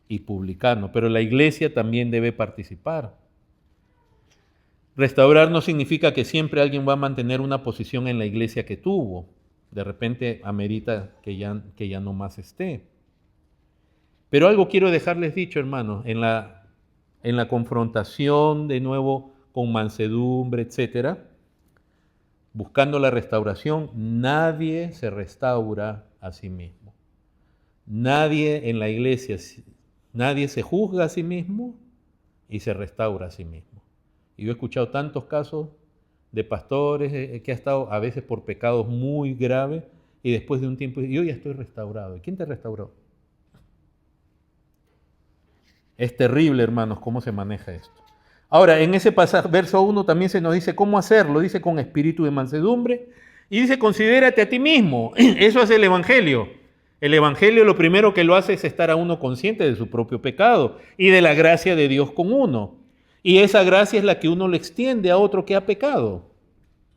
y publicano. Pero la iglesia también debe participar. Restaurar no significa que siempre alguien va a mantener una posición en la iglesia que tuvo. De repente amerita que ya no más esté. Pero algo quiero dejarles dicho, hermanos, en la confrontación de nuevo con mansedumbre, etcétera, buscando la restauración, nadie se restaura a sí mismo. Nadie en la iglesia, nadie se juzga a sí mismo y se restaura a sí mismo. Y yo he escuchado tantos casos de pastores que ha estado a veces por pecados muy graves y después de un tiempo, yo ya estoy restaurado. ¿Y quién te restauró? Es terrible, hermanos, cómo se maneja esto. Ahora, en ese pasaje, verso 1 también se nos dice cómo hacerlo. Dice con espíritu de mansedumbre y dice considérate a ti mismo. Eso es el Evangelio. El Evangelio lo primero que lo hace es estar a uno consciente de su propio pecado y de la gracia de Dios con uno. Y esa gracia es la que uno le extiende a otro que ha pecado,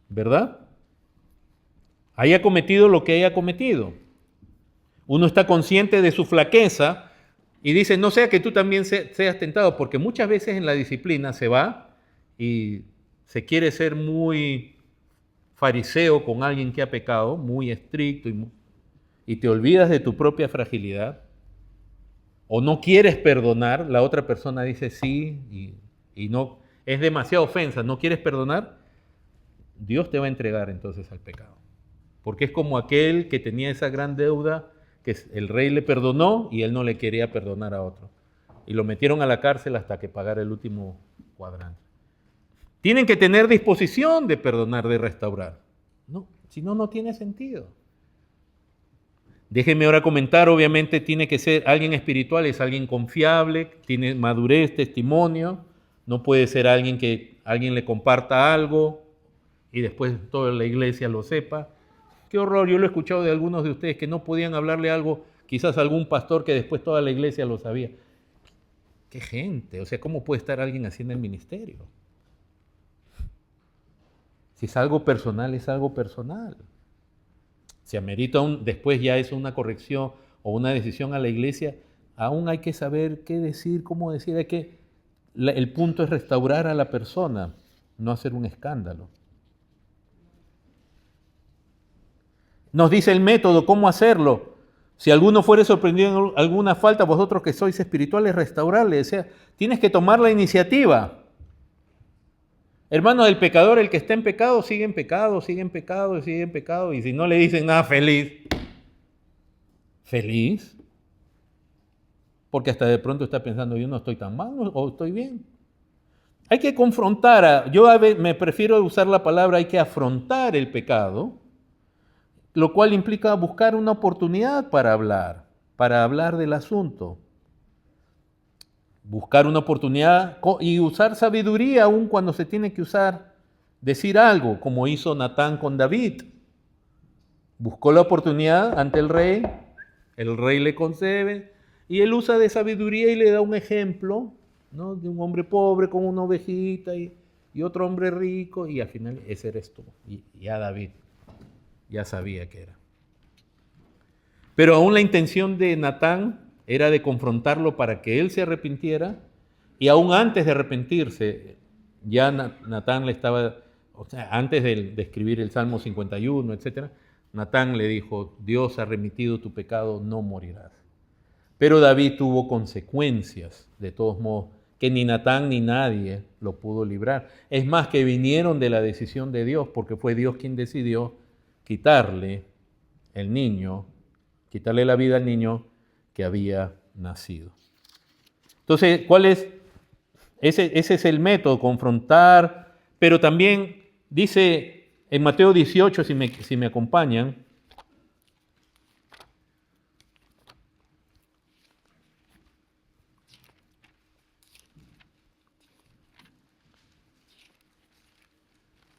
¿verdad? Haya cometido lo que haya cometido. Uno está consciente de su flaqueza y dice, no sea que tú también seas tentado, porque muchas veces en la disciplina se va y se quiere ser muy fariseo con alguien que ha pecado, muy estricto y te olvidas de tu propia fragilidad. o no quieres perdonar, la otra persona dice sí y no, es demasiada ofensa, no quieres perdonar, Dios te va a entregar entonces al pecado. Porque es como aquel que tenía esa gran deuda que el rey le perdonó y él no le quería perdonar a otro. Y lo metieron a la cárcel hasta que pagara el último cuadrante. Tienen que tener disposición de perdonar, de restaurar. No, si no, no tiene sentido. Déjenme ahora comentar, obviamente tiene que ser alguien espiritual, es alguien confiable, tiene madurez, testimonio, no puede ser alguien que alguien le comparta algo y después toda la iglesia lo sepa. Qué horror, yo lo he escuchado de algunos de ustedes que no podían hablarle algo, quizás a algún pastor que después toda la iglesia lo sabía. Qué gente, o sea, ¿cómo puede estar alguien así en el ministerio? Si es algo personal, es algo personal. Si amerita después ya es una corrección o una decisión a la iglesia, aún hay que saber qué decir, cómo decir. El punto es restaurar a la persona, no hacer un escándalo. Nos dice el método, cómo hacerlo. Si alguno fuere sorprendido en alguna falta, vosotros que sois espirituales, restaurarle. O sea, tienes que tomar la iniciativa. Hermano, el pecador, el que está en pecado, sigue en pecado, sigue en pecado, sigue en pecado. Y si no le dicen nada, feliz. ¿Feliz? Porque hasta de pronto está pensando, yo no estoy tan mal o estoy bien. Hay que confrontar, yo me prefiero usar la palabra, hay que afrontar el pecado, lo cual implica buscar una oportunidad para hablar del asunto. Buscar una oportunidad y usar sabiduría aún cuando se tiene que usar, decir algo, como hizo Natán con David. Buscó la oportunidad ante el rey le concede, y él usa de sabiduría y le da un ejemplo, ¿no? De un hombre pobre con una ovejita y otro hombre rico, y al final ese eres tú. Y ya David ya sabía que era. Pero aún la intención de Natán era de confrontarlo para que él se arrepintiera, y aún antes de arrepentirse, ya Natán le estaba, o sea, antes de escribir el Salmo 51, etc., Natán le dijo, Dios ha remitido tu pecado, no morirás. Pero David tuvo consecuencias, de todos modos, que ni Natán ni nadie lo pudo librar. Es más, que vinieron de la decisión de Dios, porque fue Dios quien decidió quitarle el niño, quitarle la vida al niño que había nacido. Entonces, ¿cuál es? Ese es el método, confrontar, pero también dice en Mateo 18, si me acompañan,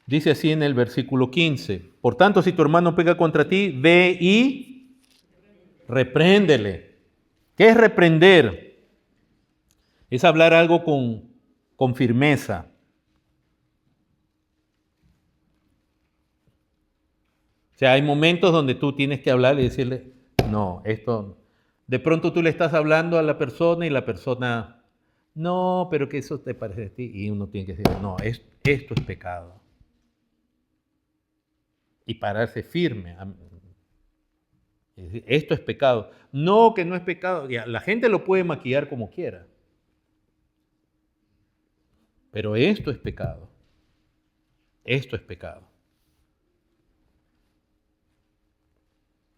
dice así en el versículo 15, por tanto, si tu hermano peca contra ti, ve y repréndele. ¿Qué es reprender? Es hablar algo con firmeza. O sea, hay momentos donde tú tienes que hablar y decirle, no, esto, de pronto tú le estás hablando a la persona y la persona, no, pero que eso te parece a ti, y uno tiene que decir, no, esto es pecado. Y pararse firme. Es decir, esto es pecado. No, que no es pecado. Ya, la gente lo puede maquillar como quiera. Pero esto es pecado. Esto es pecado.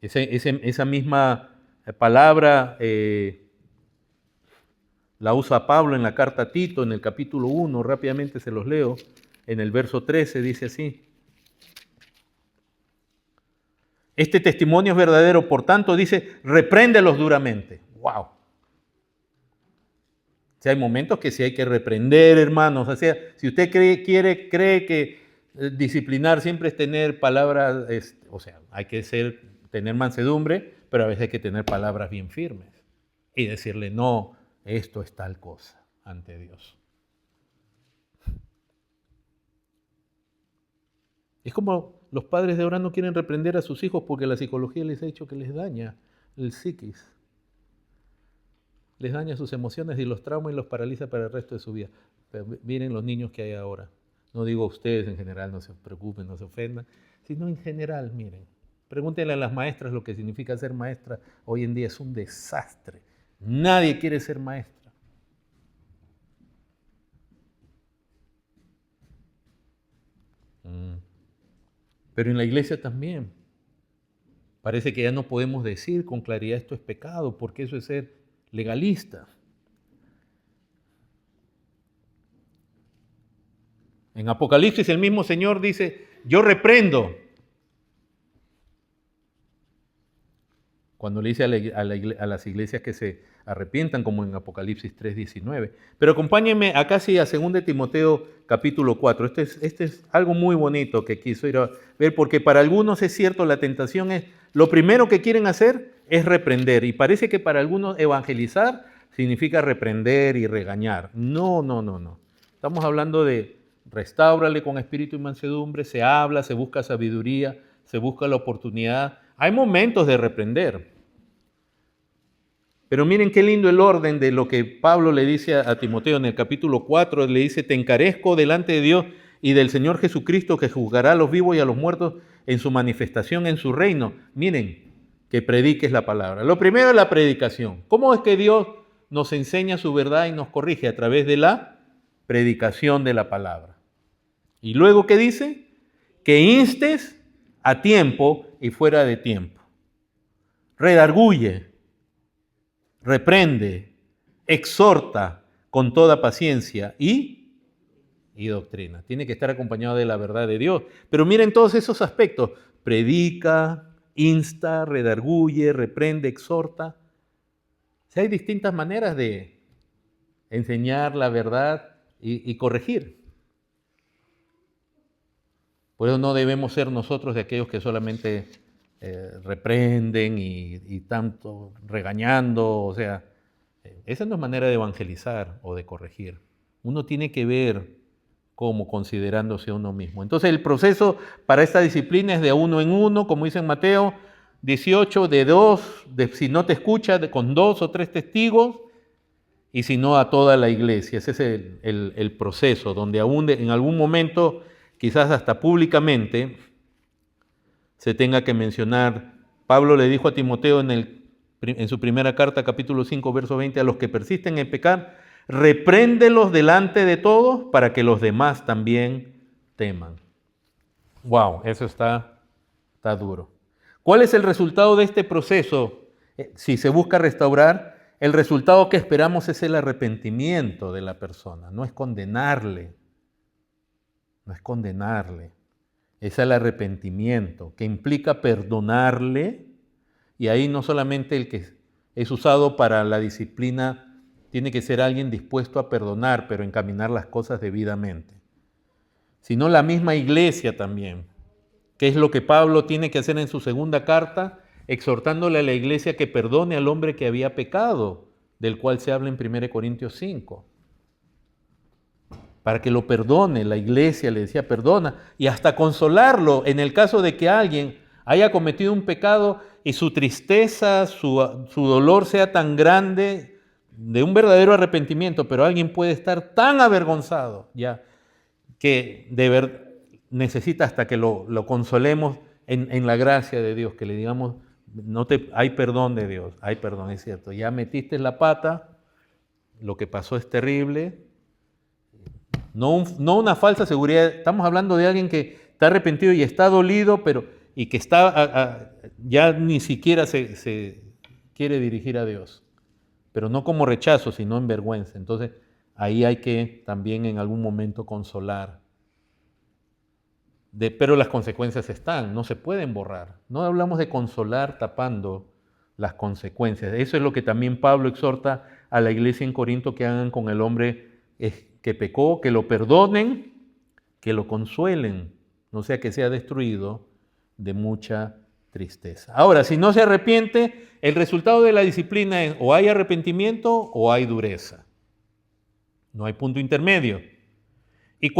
Esa misma palabra la usa Pablo en la carta a Tito, en el capítulo 1, rápidamente se los leo. En el verso 13 dice así. Este testimonio es verdadero, por tanto, dice, repréndelos duramente. ¡Wow! O sea, hay momentos que sí hay que reprender, hermanos. O sea, si usted cree que disciplinar siempre es tener palabras, o sea, hay que tener mansedumbre, pero a veces hay que tener palabras bien firmes y decirle, no, esto es tal cosa ante Dios. Es como los padres de ahora no quieren reprender a sus hijos porque la psicología les ha dicho que les daña el psiquis. Les daña sus emociones y los trauma y los paraliza para el resto de su vida. Pero miren los niños que hay ahora. No digo ustedes en general, no se preocupen, no se ofendan, sino en general, miren. Pregúntenle a las maestras lo que significa ser maestra. Hoy en día es un desastre. Nadie quiere ser maestra. Pero en la iglesia también. Parece que ya no podemos decir con claridad esto es pecado, porque eso es ser legalista. En Apocalipsis el mismo Señor dice, yo reprendo. Cuando le dice a las iglesias que se arrepientan, como en Apocalipsis 3:19. Pero acompáñenme acá sí a 2 Timoteo capítulo 4. Este es algo muy bonito que quiso ir a ver, porque para algunos es cierto, la tentación es, lo primero que quieren hacer es reprender. Y parece que para algunos evangelizar significa reprender y regañar. No. Estamos hablando de restáurale con espíritu y mansedumbre, se habla, se busca sabiduría, se busca la oportunidad. Hay momentos de reprender. Pero miren qué lindo el orden de lo que Pablo le dice a Timoteo en el capítulo 4. Le dice, te encarezco delante de Dios y del Señor Jesucristo, que juzgará a los vivos y a los muertos en su manifestación en su reino. Miren, que prediques la palabra. Lo primero es la predicación. ¿Cómo es que Dios nos enseña su verdad y nos corrige? A través de la predicación de la palabra. Y luego, ¿qué dice? Que instes a tiempo y fuera de tiempo. Redarguye, reprende, exhorta con toda paciencia y doctrina. Tiene que estar acompañado de la verdad de Dios. Pero miren todos esos aspectos. Predica, insta, redarguye, reprende, exhorta. O sea, hay distintas maneras de enseñar la verdad y corregir. Por eso no debemos ser nosotros de aquellos que solamente reprenden y tanto regañando. O sea, esa no es manera de evangelizar o de corregir. Uno tiene que ver cómo considerándose a uno mismo. Entonces el proceso para esta disciplina es de uno en uno, como dice en Mateo 18, de dos, si no te escucha, con 2 o 3 testigos, y si no a toda la iglesia. Ese es el proceso, donde aún en algún momento, quizás hasta públicamente, se tenga que mencionar. Pablo le dijo a Timoteo en su primera carta, capítulo 5, verso 20, a los que persisten en pecar, repréndelos delante de todos para que los demás también teman. Wow, eso está duro. ¿Cuál es el resultado de este proceso? Si se busca restaurar, el resultado que esperamos es el arrepentimiento de la persona, no es condenarle. No es condenarle, es el arrepentimiento, que implica perdonarle, y ahí no solamente el que es usado para la disciplina, tiene que ser alguien dispuesto a perdonar, pero encaminar las cosas debidamente, sino la misma iglesia también, que es lo que Pablo tiene que hacer en su segunda carta, exhortándole a la iglesia que perdone al hombre que había pecado, del cual se habla en 1 Corintios 5. Para que lo perdone, la iglesia le decía perdona, y hasta consolarlo en el caso de que alguien haya cometido un pecado y su tristeza, su dolor sea tan grande, de un verdadero arrepentimiento, pero alguien puede estar tan avergonzado ya que necesita hasta que lo consolemos en la gracia de Dios, que le digamos, hay perdón de Dios, hay perdón, es cierto, ya metiste la pata, lo que pasó es terrible. No una falsa seguridad, estamos hablando de alguien que está arrepentido y está dolido, y que está ya ni siquiera se quiere dirigir a Dios, pero no como rechazo, sino en vergüenza. Entonces ahí hay que también en algún momento consolar. Pero las consecuencias están, no se pueden borrar. No hablamos de consolar tapando las consecuencias. Eso es lo que también Pablo exhorta a la iglesia en Corinto que hagan con el hombre que pecó, que lo perdonen, que lo consuelen, no sea que sea destruido de mucha tristeza. Ahora, si no se arrepiente, el resultado de la disciplina es o hay arrepentimiento o hay dureza. No hay punto intermedio. Y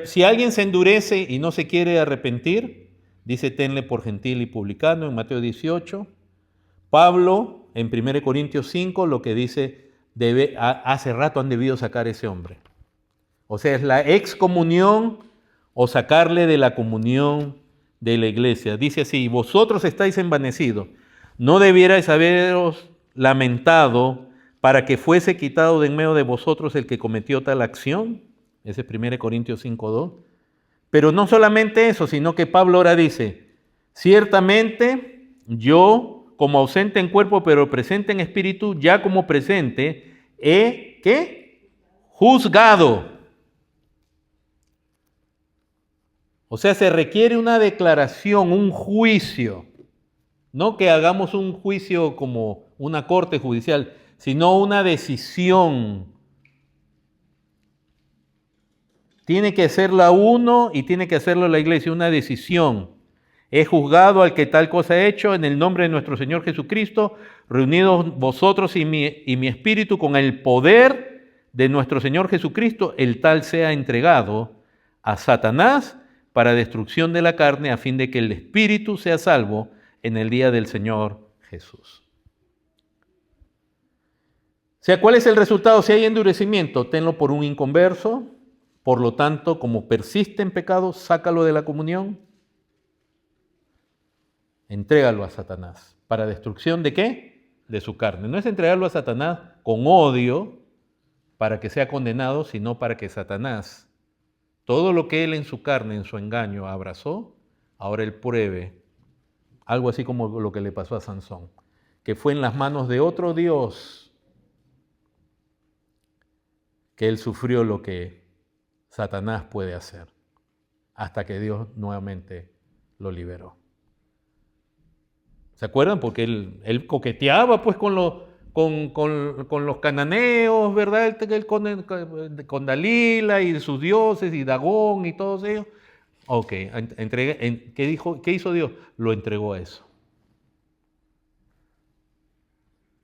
si alguien se endurece y no se quiere arrepentir, dice tenle por gentil y publicano en Mateo 18. Pablo en 1 Corintios 5 lo que dice, hace rato han debido sacar a ese hombre. O sea, es la excomunión o sacarle de la comunión de la iglesia. Dice así, vosotros estáis envanecidos, no debierais haberos lamentado para que fuese quitado de en medio de vosotros el que cometió tal acción. Ese es 1 Corintios 5:2. Pero no solamente eso, sino que Pablo ahora dice, ciertamente yo, como ausente en cuerpo, pero presente en espíritu, ya como presente, he, ¿qué? Juzgado. O sea, se requiere una declaración, un juicio. No que hagamos un juicio como una corte judicial, sino una decisión. Tiene que hacerla uno y tiene que hacerlo la iglesia, una decisión. He juzgado al que tal cosa he hecho en el nombre de nuestro Señor Jesucristo, reunidos vosotros y mi espíritu con el poder de nuestro Señor Jesucristo, el tal sea entregado a Satanás para destrucción de la carne, a fin de que el espíritu sea salvo en el día del Señor Jesús. O sea, ¿cuál es el resultado? Si hay endurecimiento, tenlo por un inconverso. Por lo tanto, como persiste en pecado, sácalo de la comunión. Entrégalo a Satanás. ¿Para destrucción de qué? De su carne. No es entregarlo a Satanás con odio para que sea condenado, sino para que Satanás, todo lo que él en su carne, en su engaño, abrazó, ahora él pruebe. Algo así como lo que le pasó a Sansón, que fue en las manos de otro Dios que él sufrió lo que Satanás puede hacer, hasta que Dios nuevamente lo liberó. ¿Se acuerdan? Porque él coqueteaba pues con los cananeos, ¿verdad? Con Dalila y sus dioses y Dagón y todos ellos. Ok, ¿qué hizo Dios? Lo entregó a eso.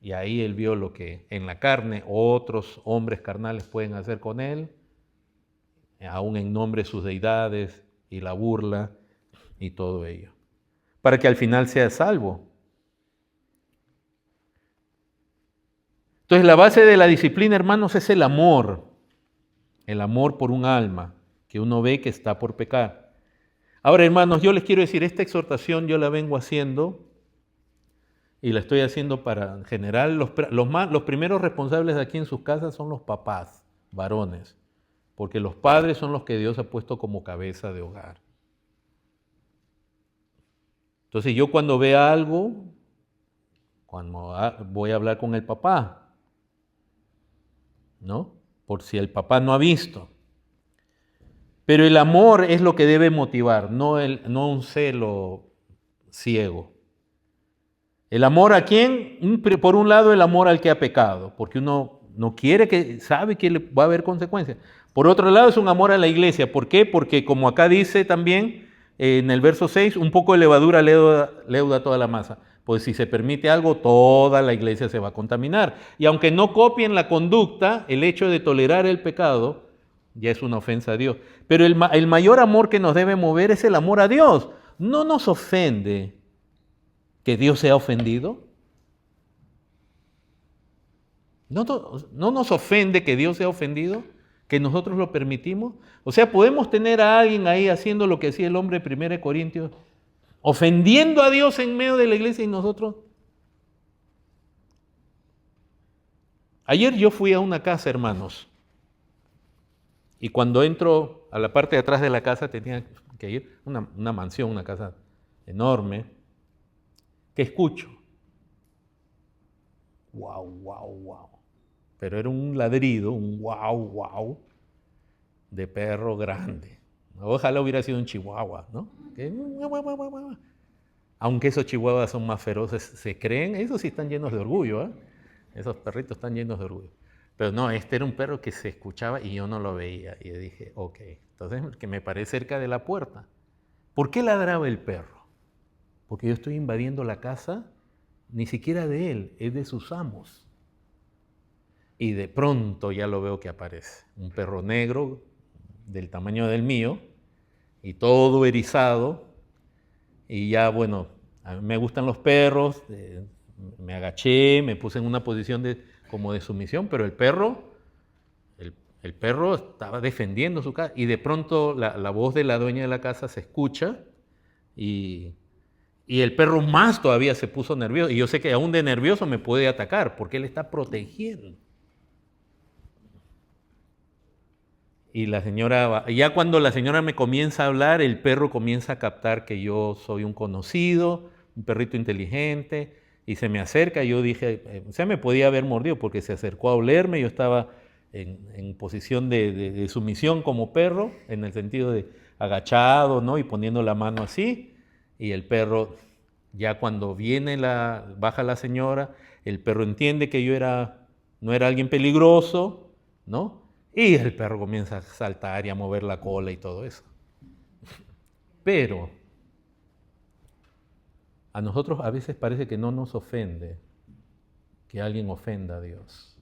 Y ahí él vio lo que en la carne otros hombres carnales pueden hacer con él, aún en nombre de sus deidades y la burla y todo ello, para que al final sea salvo. Entonces la base de la disciplina, hermanos, es el amor por un alma que uno ve que está por pecar. Ahora, hermanos, yo les quiero decir, esta exhortación yo la vengo haciendo y la estoy haciendo para, en general, los primeros responsables de aquí en sus casas son los papás, varones, porque los padres son los que Dios ha puesto como cabeza de hogar. Entonces yo cuando vea algo, cuando voy a hablar con el papá, ¿no? Por si el papá no ha visto. Pero el amor es lo que debe motivar, no un celo ciego. El amor a quién? Por un lado, el amor al que ha pecado, porque uno no quiere, sabe que le va a haber consecuencias. Por otro lado, es un amor a la iglesia. ¿Por qué? Porque como acá dice también en el verso 6, un poco de levadura leuda toda la masa. Pues si se permite algo, toda la iglesia se va a contaminar. Y aunque no copien la conducta, el hecho de tolerar el pecado ya es una ofensa a Dios. Pero el mayor amor que nos debe mover es el amor a Dios. No nos ofende que Dios sea ofendido. No nos ofende que Dios sea ofendido, que nosotros lo permitimos. O sea, podemos tener a alguien ahí haciendo lo que hacía el hombre de 1 Corintios, ofendiendo a Dios en medio de la iglesia y nosotros. Ayer yo fui a una casa, hermanos, y cuando entro a la parte de atrás de la casa tenía que ir, una mansión, una casa enorme, que escucho. Wow, wow, wow. Pero era un ladrido, un wow, wow, de perro grande. Ojalá hubiera sido un chihuahua, ¿no? Aunque esos chihuahuas son más feroces, se creen, esos sí están llenos de orgullo, ¿eh? Esos perritos están llenos de orgullo. Pero no, este era un perro que se escuchaba y yo no lo veía. Y dije, ok, entonces que me paré cerca de la puerta. ¿Por qué ladraba el perro? Porque yo estoy invadiendo la casa, ni siquiera de él, es de sus amos. Y de pronto ya lo veo que aparece. Un perro negro del tamaño del mío y todo erizado. Y ya, bueno, a mí me gustan los perros, me agaché, me puse en una posición como de sumisión, pero el perro estaba defendiendo su casa y de pronto la voz de la dueña de la casa se escucha y Y el perro más todavía se puso nervioso. Y yo sé que aún de nervioso me puede atacar porque él está protegiendo. Y la señora, ya cuando la señora me comienza a hablar, el perro comienza a captar que yo soy un conocido, un perrito inteligente, y se me acerca. Yo dije, o sea, me podía haber mordido porque se acercó a olerme. Yo estaba en posición de sumisión como perro, en el sentido de agachado, ¿no? Y poniendo la mano así. Y el perro, ya cuando baja la señora, el perro entiende que yo no era alguien peligroso, ¿no? Y el perro comienza a saltar y a mover la cola y todo eso. Pero a nosotros a veces parece que no nos ofende que alguien ofenda a Dios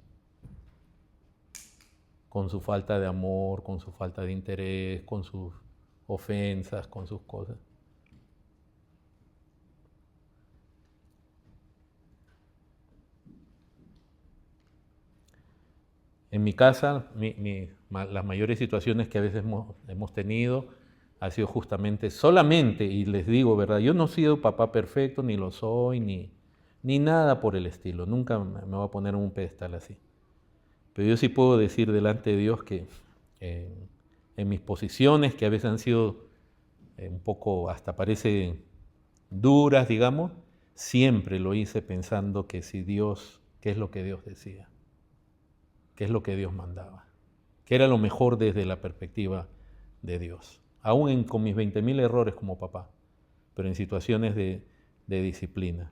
con su falta de amor, con su falta de interés, con sus ofensas, con sus cosas. En mi casa, las mayores situaciones que a veces hemos tenido ha sido justamente, solamente, y les digo, ¿verdad? Yo no he sido papá perfecto, ni lo soy, ni nada por el estilo. Nunca me voy a poner en un pedestal así. Pero yo sí puedo decir delante de Dios que en mis posiciones, que a veces han sido un poco, hasta parece duras, digamos, siempre lo hice pensando que si Dios, ¿qué es lo que Dios decía? ¿Qué es lo que Dios mandaba? ¿Qué era lo mejor desde la perspectiva de Dios? Aún con mis 20.000 errores como papá, pero en situaciones de disciplina.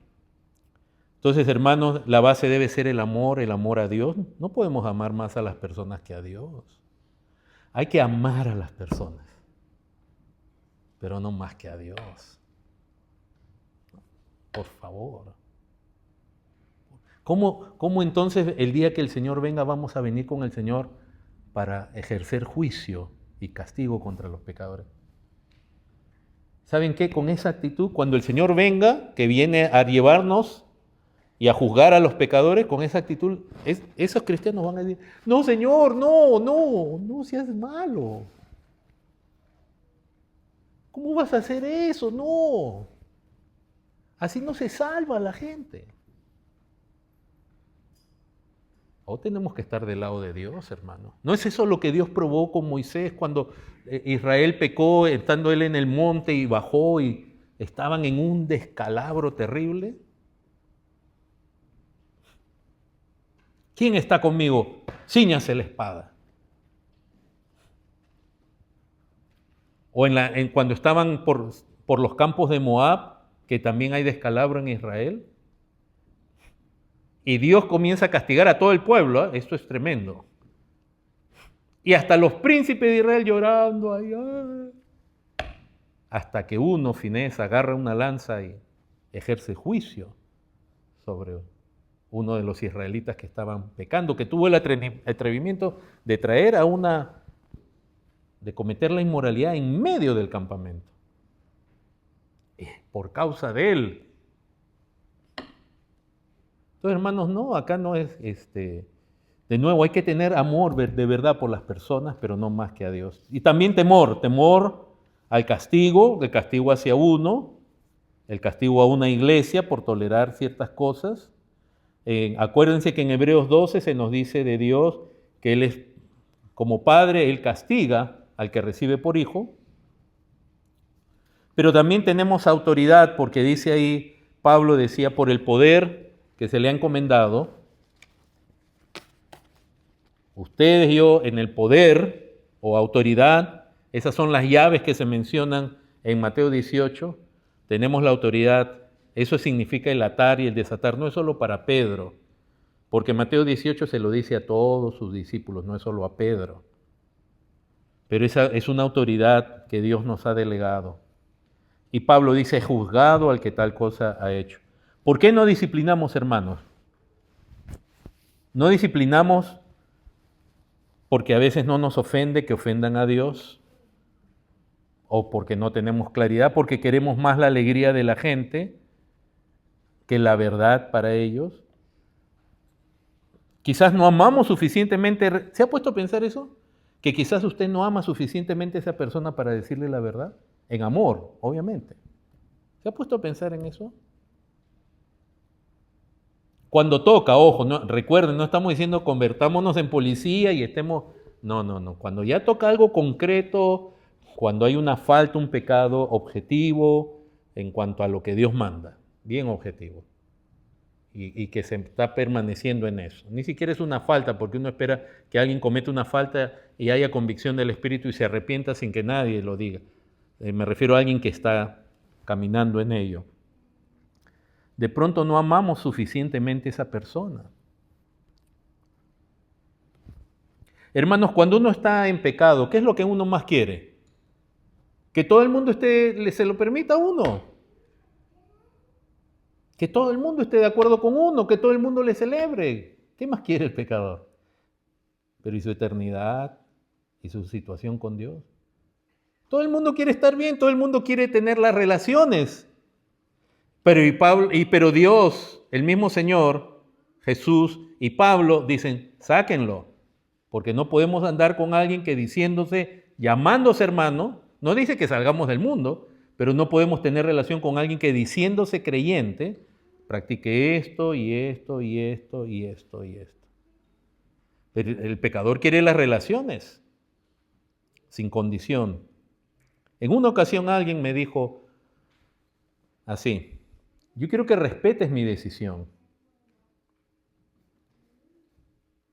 Entonces, hermanos, la base debe ser el amor a Dios. No podemos amar más a las personas que a Dios. Hay que amar a las personas, pero no más que a Dios. Por favor. ¿Cómo entonces el día que el Señor venga vamos a venir con el Señor para ejercer juicio y castigo contra los pecadores? ¿Saben qué? Con esa actitud, cuando el Señor venga, que viene a llevarnos y a juzgar a los pecadores, con esa actitud, esos cristianos van a decir, no Señor, no seas malo. ¿Cómo vas a hacer eso? No. Así no se salva la gente. O tenemos que estar del lado de Dios, hermano. ¿No es eso lo que Dios probó con Moisés cuando Israel pecó, estando él en el monte y bajó y estaban en un descalabro terrible? ¿Quién está conmigo? Cíñase la espada. O cuando estaban por los campos de Moab, que también hay descalabro en Israel. Y Dios comienza a castigar a todo el pueblo. Esto es tremendo. Y hasta los príncipes de Israel llorando ahí. Hasta que uno, Finés, agarra una lanza y ejerce juicio sobre uno de los israelitas que estaban pecando, que tuvo el atrevimiento de de cometer la inmoralidad en medio del campamento. Por causa de él. Entonces, hermanos, no, acá no es, de nuevo, hay que tener amor de verdad por las personas, pero no más que a Dios. Y también temor al castigo, el castigo hacia uno, el castigo a una iglesia por tolerar ciertas cosas. Acuérdense que en Hebreos 12 se nos dice de Dios que Él es, como Padre, Él castiga al que recibe por hijo. Pero también tenemos autoridad, porque dice ahí, Pablo decía, por el poder que se le ha encomendado, ustedes y yo en el poder o autoridad, esas son las llaves que se mencionan en Mateo 18, tenemos la autoridad, eso significa el atar y el desatar, no es solo para Pedro, porque Mateo 18 se lo dice a todos sus discípulos, no es solo a Pedro, pero esa es una autoridad que Dios nos ha delegado. Y Pablo dice, juzgado al que tal cosa ha hecho. ¿Por qué no disciplinamos, hermanos? No disciplinamos porque a veces no nos ofende que ofendan a Dios, o porque no tenemos claridad, porque queremos más la alegría de la gente que la verdad para ellos. Quizás no amamos suficientemente. ¿Se ha puesto a pensar eso? Que quizás usted no ama suficientemente a esa persona para decirle la verdad. En amor, obviamente. ¿Se ha puesto a pensar en eso? Cuando toca, ojo, no, recuerden, no estamos diciendo convertámonos en policía y estemos... No. Cuando ya toca algo concreto, cuando hay una falta, un pecado objetivo en cuanto a lo que Dios manda, bien objetivo, y que se está permaneciendo en eso. Ni siquiera es una falta, porque uno espera que alguien cometa una falta y haya convicción del Espíritu y se arrepienta sin que nadie lo diga. Me refiero a alguien que está caminando en ello. De pronto no amamos suficientemente a esa persona. Hermanos, cuando uno está en pecado, ¿qué es lo que uno más quiere? Que todo el mundo se lo permita a uno. Que todo el mundo esté de acuerdo con uno, que todo el mundo le celebre. ¿Qué más quiere el pecador? Pero ¿y su eternidad? ¿Y su situación con Dios? Todo el mundo quiere estar bien, todo el mundo quiere tener las relaciones. Pero Dios, el mismo Señor, Jesús y Pablo dicen, sáquenlo, porque no podemos andar con alguien que llamándose hermano, no dice que salgamos del mundo, pero no podemos tener relación con alguien que diciéndose creyente, practique esto y esto y esto y esto y esto. Pero el pecador quiere las relaciones, sin condición. En una ocasión alguien me dijo así, yo quiero que respetes mi decisión,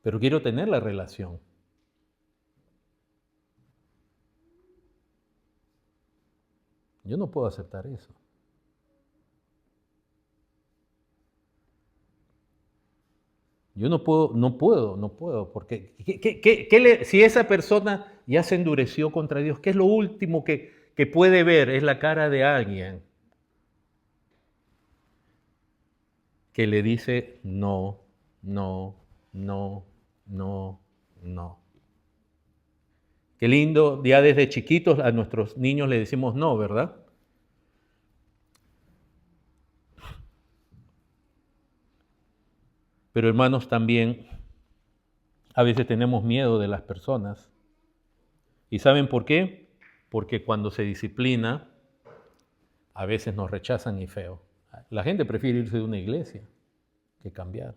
pero quiero tener la relación. Yo no puedo aceptar eso. Yo no puedo, porque si esa persona ya se endureció contra Dios, ¿qué es lo último que puede ver? Es la cara de alguien que le dice no. Qué lindo, ya desde chiquitos a nuestros niños le decimos no, ¿verdad? Pero hermanos, también a veces tenemos miedo de las personas. ¿Y saben por qué? Porque cuando se disciplina, a veces nos rechazan y feo. La gente prefiere irse de una iglesia que cambiar.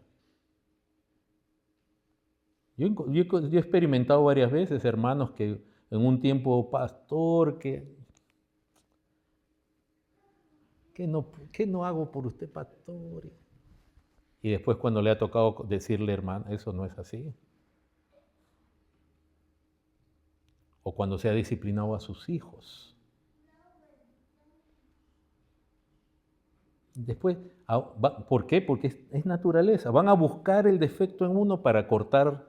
Yo he experimentado varias veces, hermanos, que en un tiempo, pastor, ¿qué no hago por usted, pastor? Y después cuando le ha tocado decirle, hermano, eso no es así. O cuando se ha disciplinado a sus hijos. Después, ¿por qué? Porque es naturaleza. Van a buscar el defecto en uno para cortar,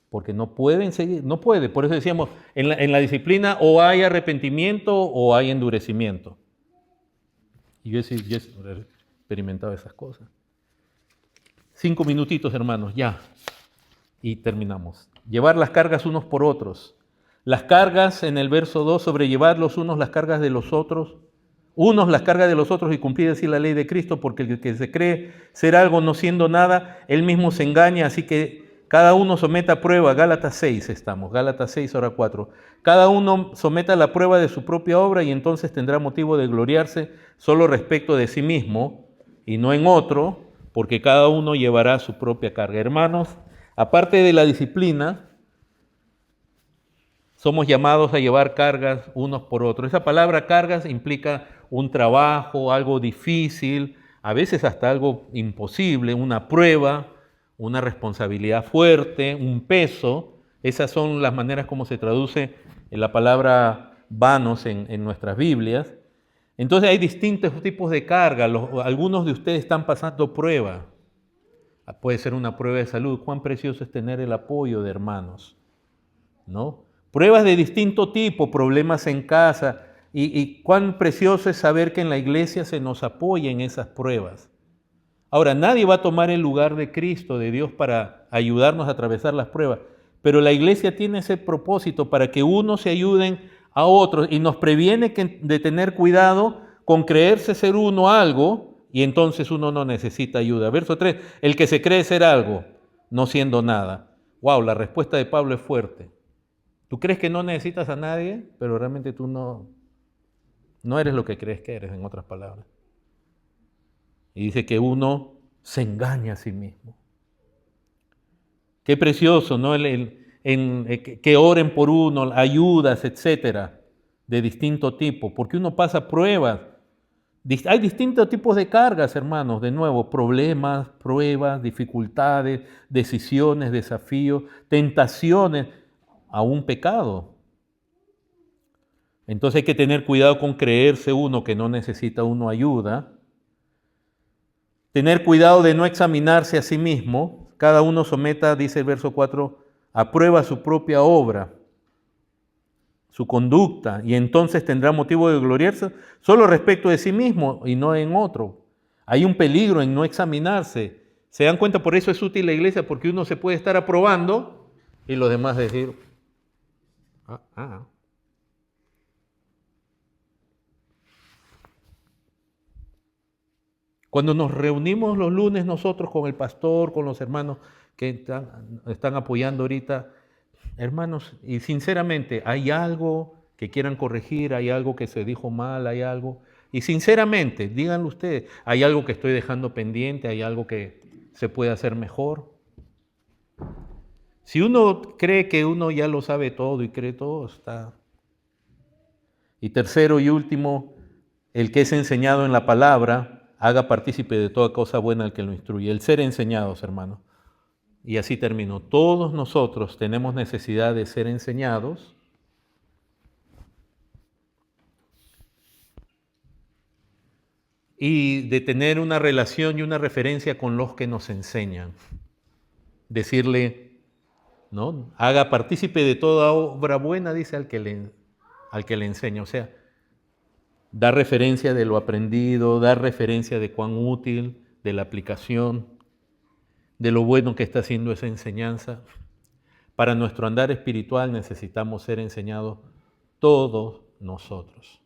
porque no pueden seguir, no puede. Por eso decíamos, en la disciplina o hay arrepentimiento o hay endurecimiento. Y yo he experimentado esas cosas. 5 minutitos, hermanos, ya. Y terminamos. Llevar las cargas unos por otros. Las cargas, en el verso 2, sobrellevar los unos las cargas de los otros. Unos las cargas de los otros y cumplir así la ley de Cristo, porque el que se cree ser algo no siendo nada, él mismo se engaña, así que cada uno someta a prueba. Gálatas 6 estamos, Gálatas 6, hora 4. Cada uno someta la prueba de su propia obra y entonces tendrá motivo de gloriarse solo respecto de sí mismo y no en otro, porque cada uno llevará su propia carga. Hermanos, aparte de la disciplina, somos llamados a llevar cargas unos por otros. Esa palabra cargas implica un trabajo, algo difícil, a veces hasta algo imposible, una prueba, una responsabilidad fuerte, un peso. Esas son las maneras como se traduce la palabra vanos en nuestras Biblias. Entonces hay distintos tipos de carga. Algunos de ustedes están pasando prueba. Puede ser una prueba de salud. Cuán precioso es tener el apoyo de hermanos, ¿no? Pruebas de distinto tipo, problemas en casa, y cuán precioso es saber que en la iglesia se nos apoya en esas pruebas. Ahora, nadie va a tomar el lugar de Cristo, de Dios, para ayudarnos a atravesar las pruebas, pero la iglesia tiene ese propósito para que unos se ayuden a otros y nos previene de tener cuidado con creerse ser uno algo y entonces uno no necesita ayuda. Verso 3, el que se cree ser algo, no siendo nada. Wow, la respuesta de Pablo es fuerte. Tú crees que no necesitas a nadie, pero realmente tú no eres lo que crees que eres, en otras palabras. Y dice que uno se engaña a sí mismo. Qué precioso, ¿no? Que oren por uno, ayudas, etcétera, de distinto tipo, porque uno pasa pruebas. Hay distintos tipos de cargas, hermanos, de nuevo, problemas, pruebas, dificultades, decisiones, desafíos, tentaciones, aún pecado. Entonces hay que tener cuidado con creerse uno que no necesita uno ayuda. Tener cuidado de no examinarse a sí mismo. Cada uno someta, dice el verso 4, a prueba su propia obra, su conducta, y entonces tendrá motivo de gloriarse solo respecto de sí mismo y no en otro. Hay un peligro en no examinarse. ¿Se dan cuenta? Por eso es útil la iglesia, porque uno se puede estar aprobando y los demás decir, Cuando nos reunimos los lunes nosotros con el pastor, con los hermanos que están apoyando ahorita, hermanos, y sinceramente, ¿hay algo que quieran corregir? ¿Hay algo que se dijo mal? ¿Hay algo? Y sinceramente, díganlo ustedes, ¿hay algo que estoy dejando pendiente? ¿Hay algo que se puede hacer mejor? Si uno cree que uno ya lo sabe todo y cree todo, está. Y tercero y último, el que es enseñado en la palabra, haga partícipe de toda cosa buena al que lo instruye. El ser enseñados, hermanos. Y así termino. Todos nosotros tenemos necesidad de ser enseñados. Y de tener una relación y una referencia con los que nos enseñan. Decirle, ¿no? Haga partícipe de toda obra buena, dice al que le enseña. O sea, dar referencia de lo aprendido, dar referencia de cuán útil, de la aplicación, de lo bueno que está haciendo esa enseñanza. Para nuestro andar espiritual necesitamos ser enseñados todos nosotros,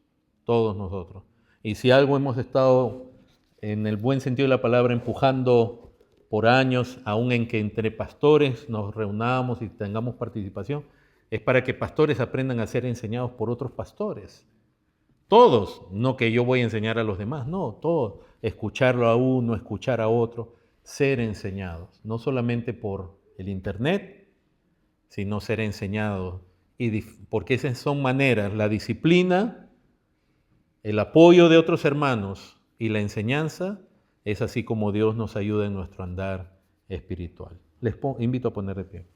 todos nosotros. Y si algo hemos estado, en el buen sentido de la palabra, empujando por años, aún en que entre pastores nos reunamos y tengamos participación, es para que pastores aprendan a ser enseñados por otros pastores. Todos, no que yo voy a enseñar a los demás, no, todos. Escucharlo a uno, escuchar a otro, ser enseñados, no solamente por el internet, sino ser enseñados. Porque esas son maneras, la disciplina, el apoyo de otros hermanos y la enseñanza, es así como Dios nos ayuda en nuestro andar espiritual. Les invito a poner de pie.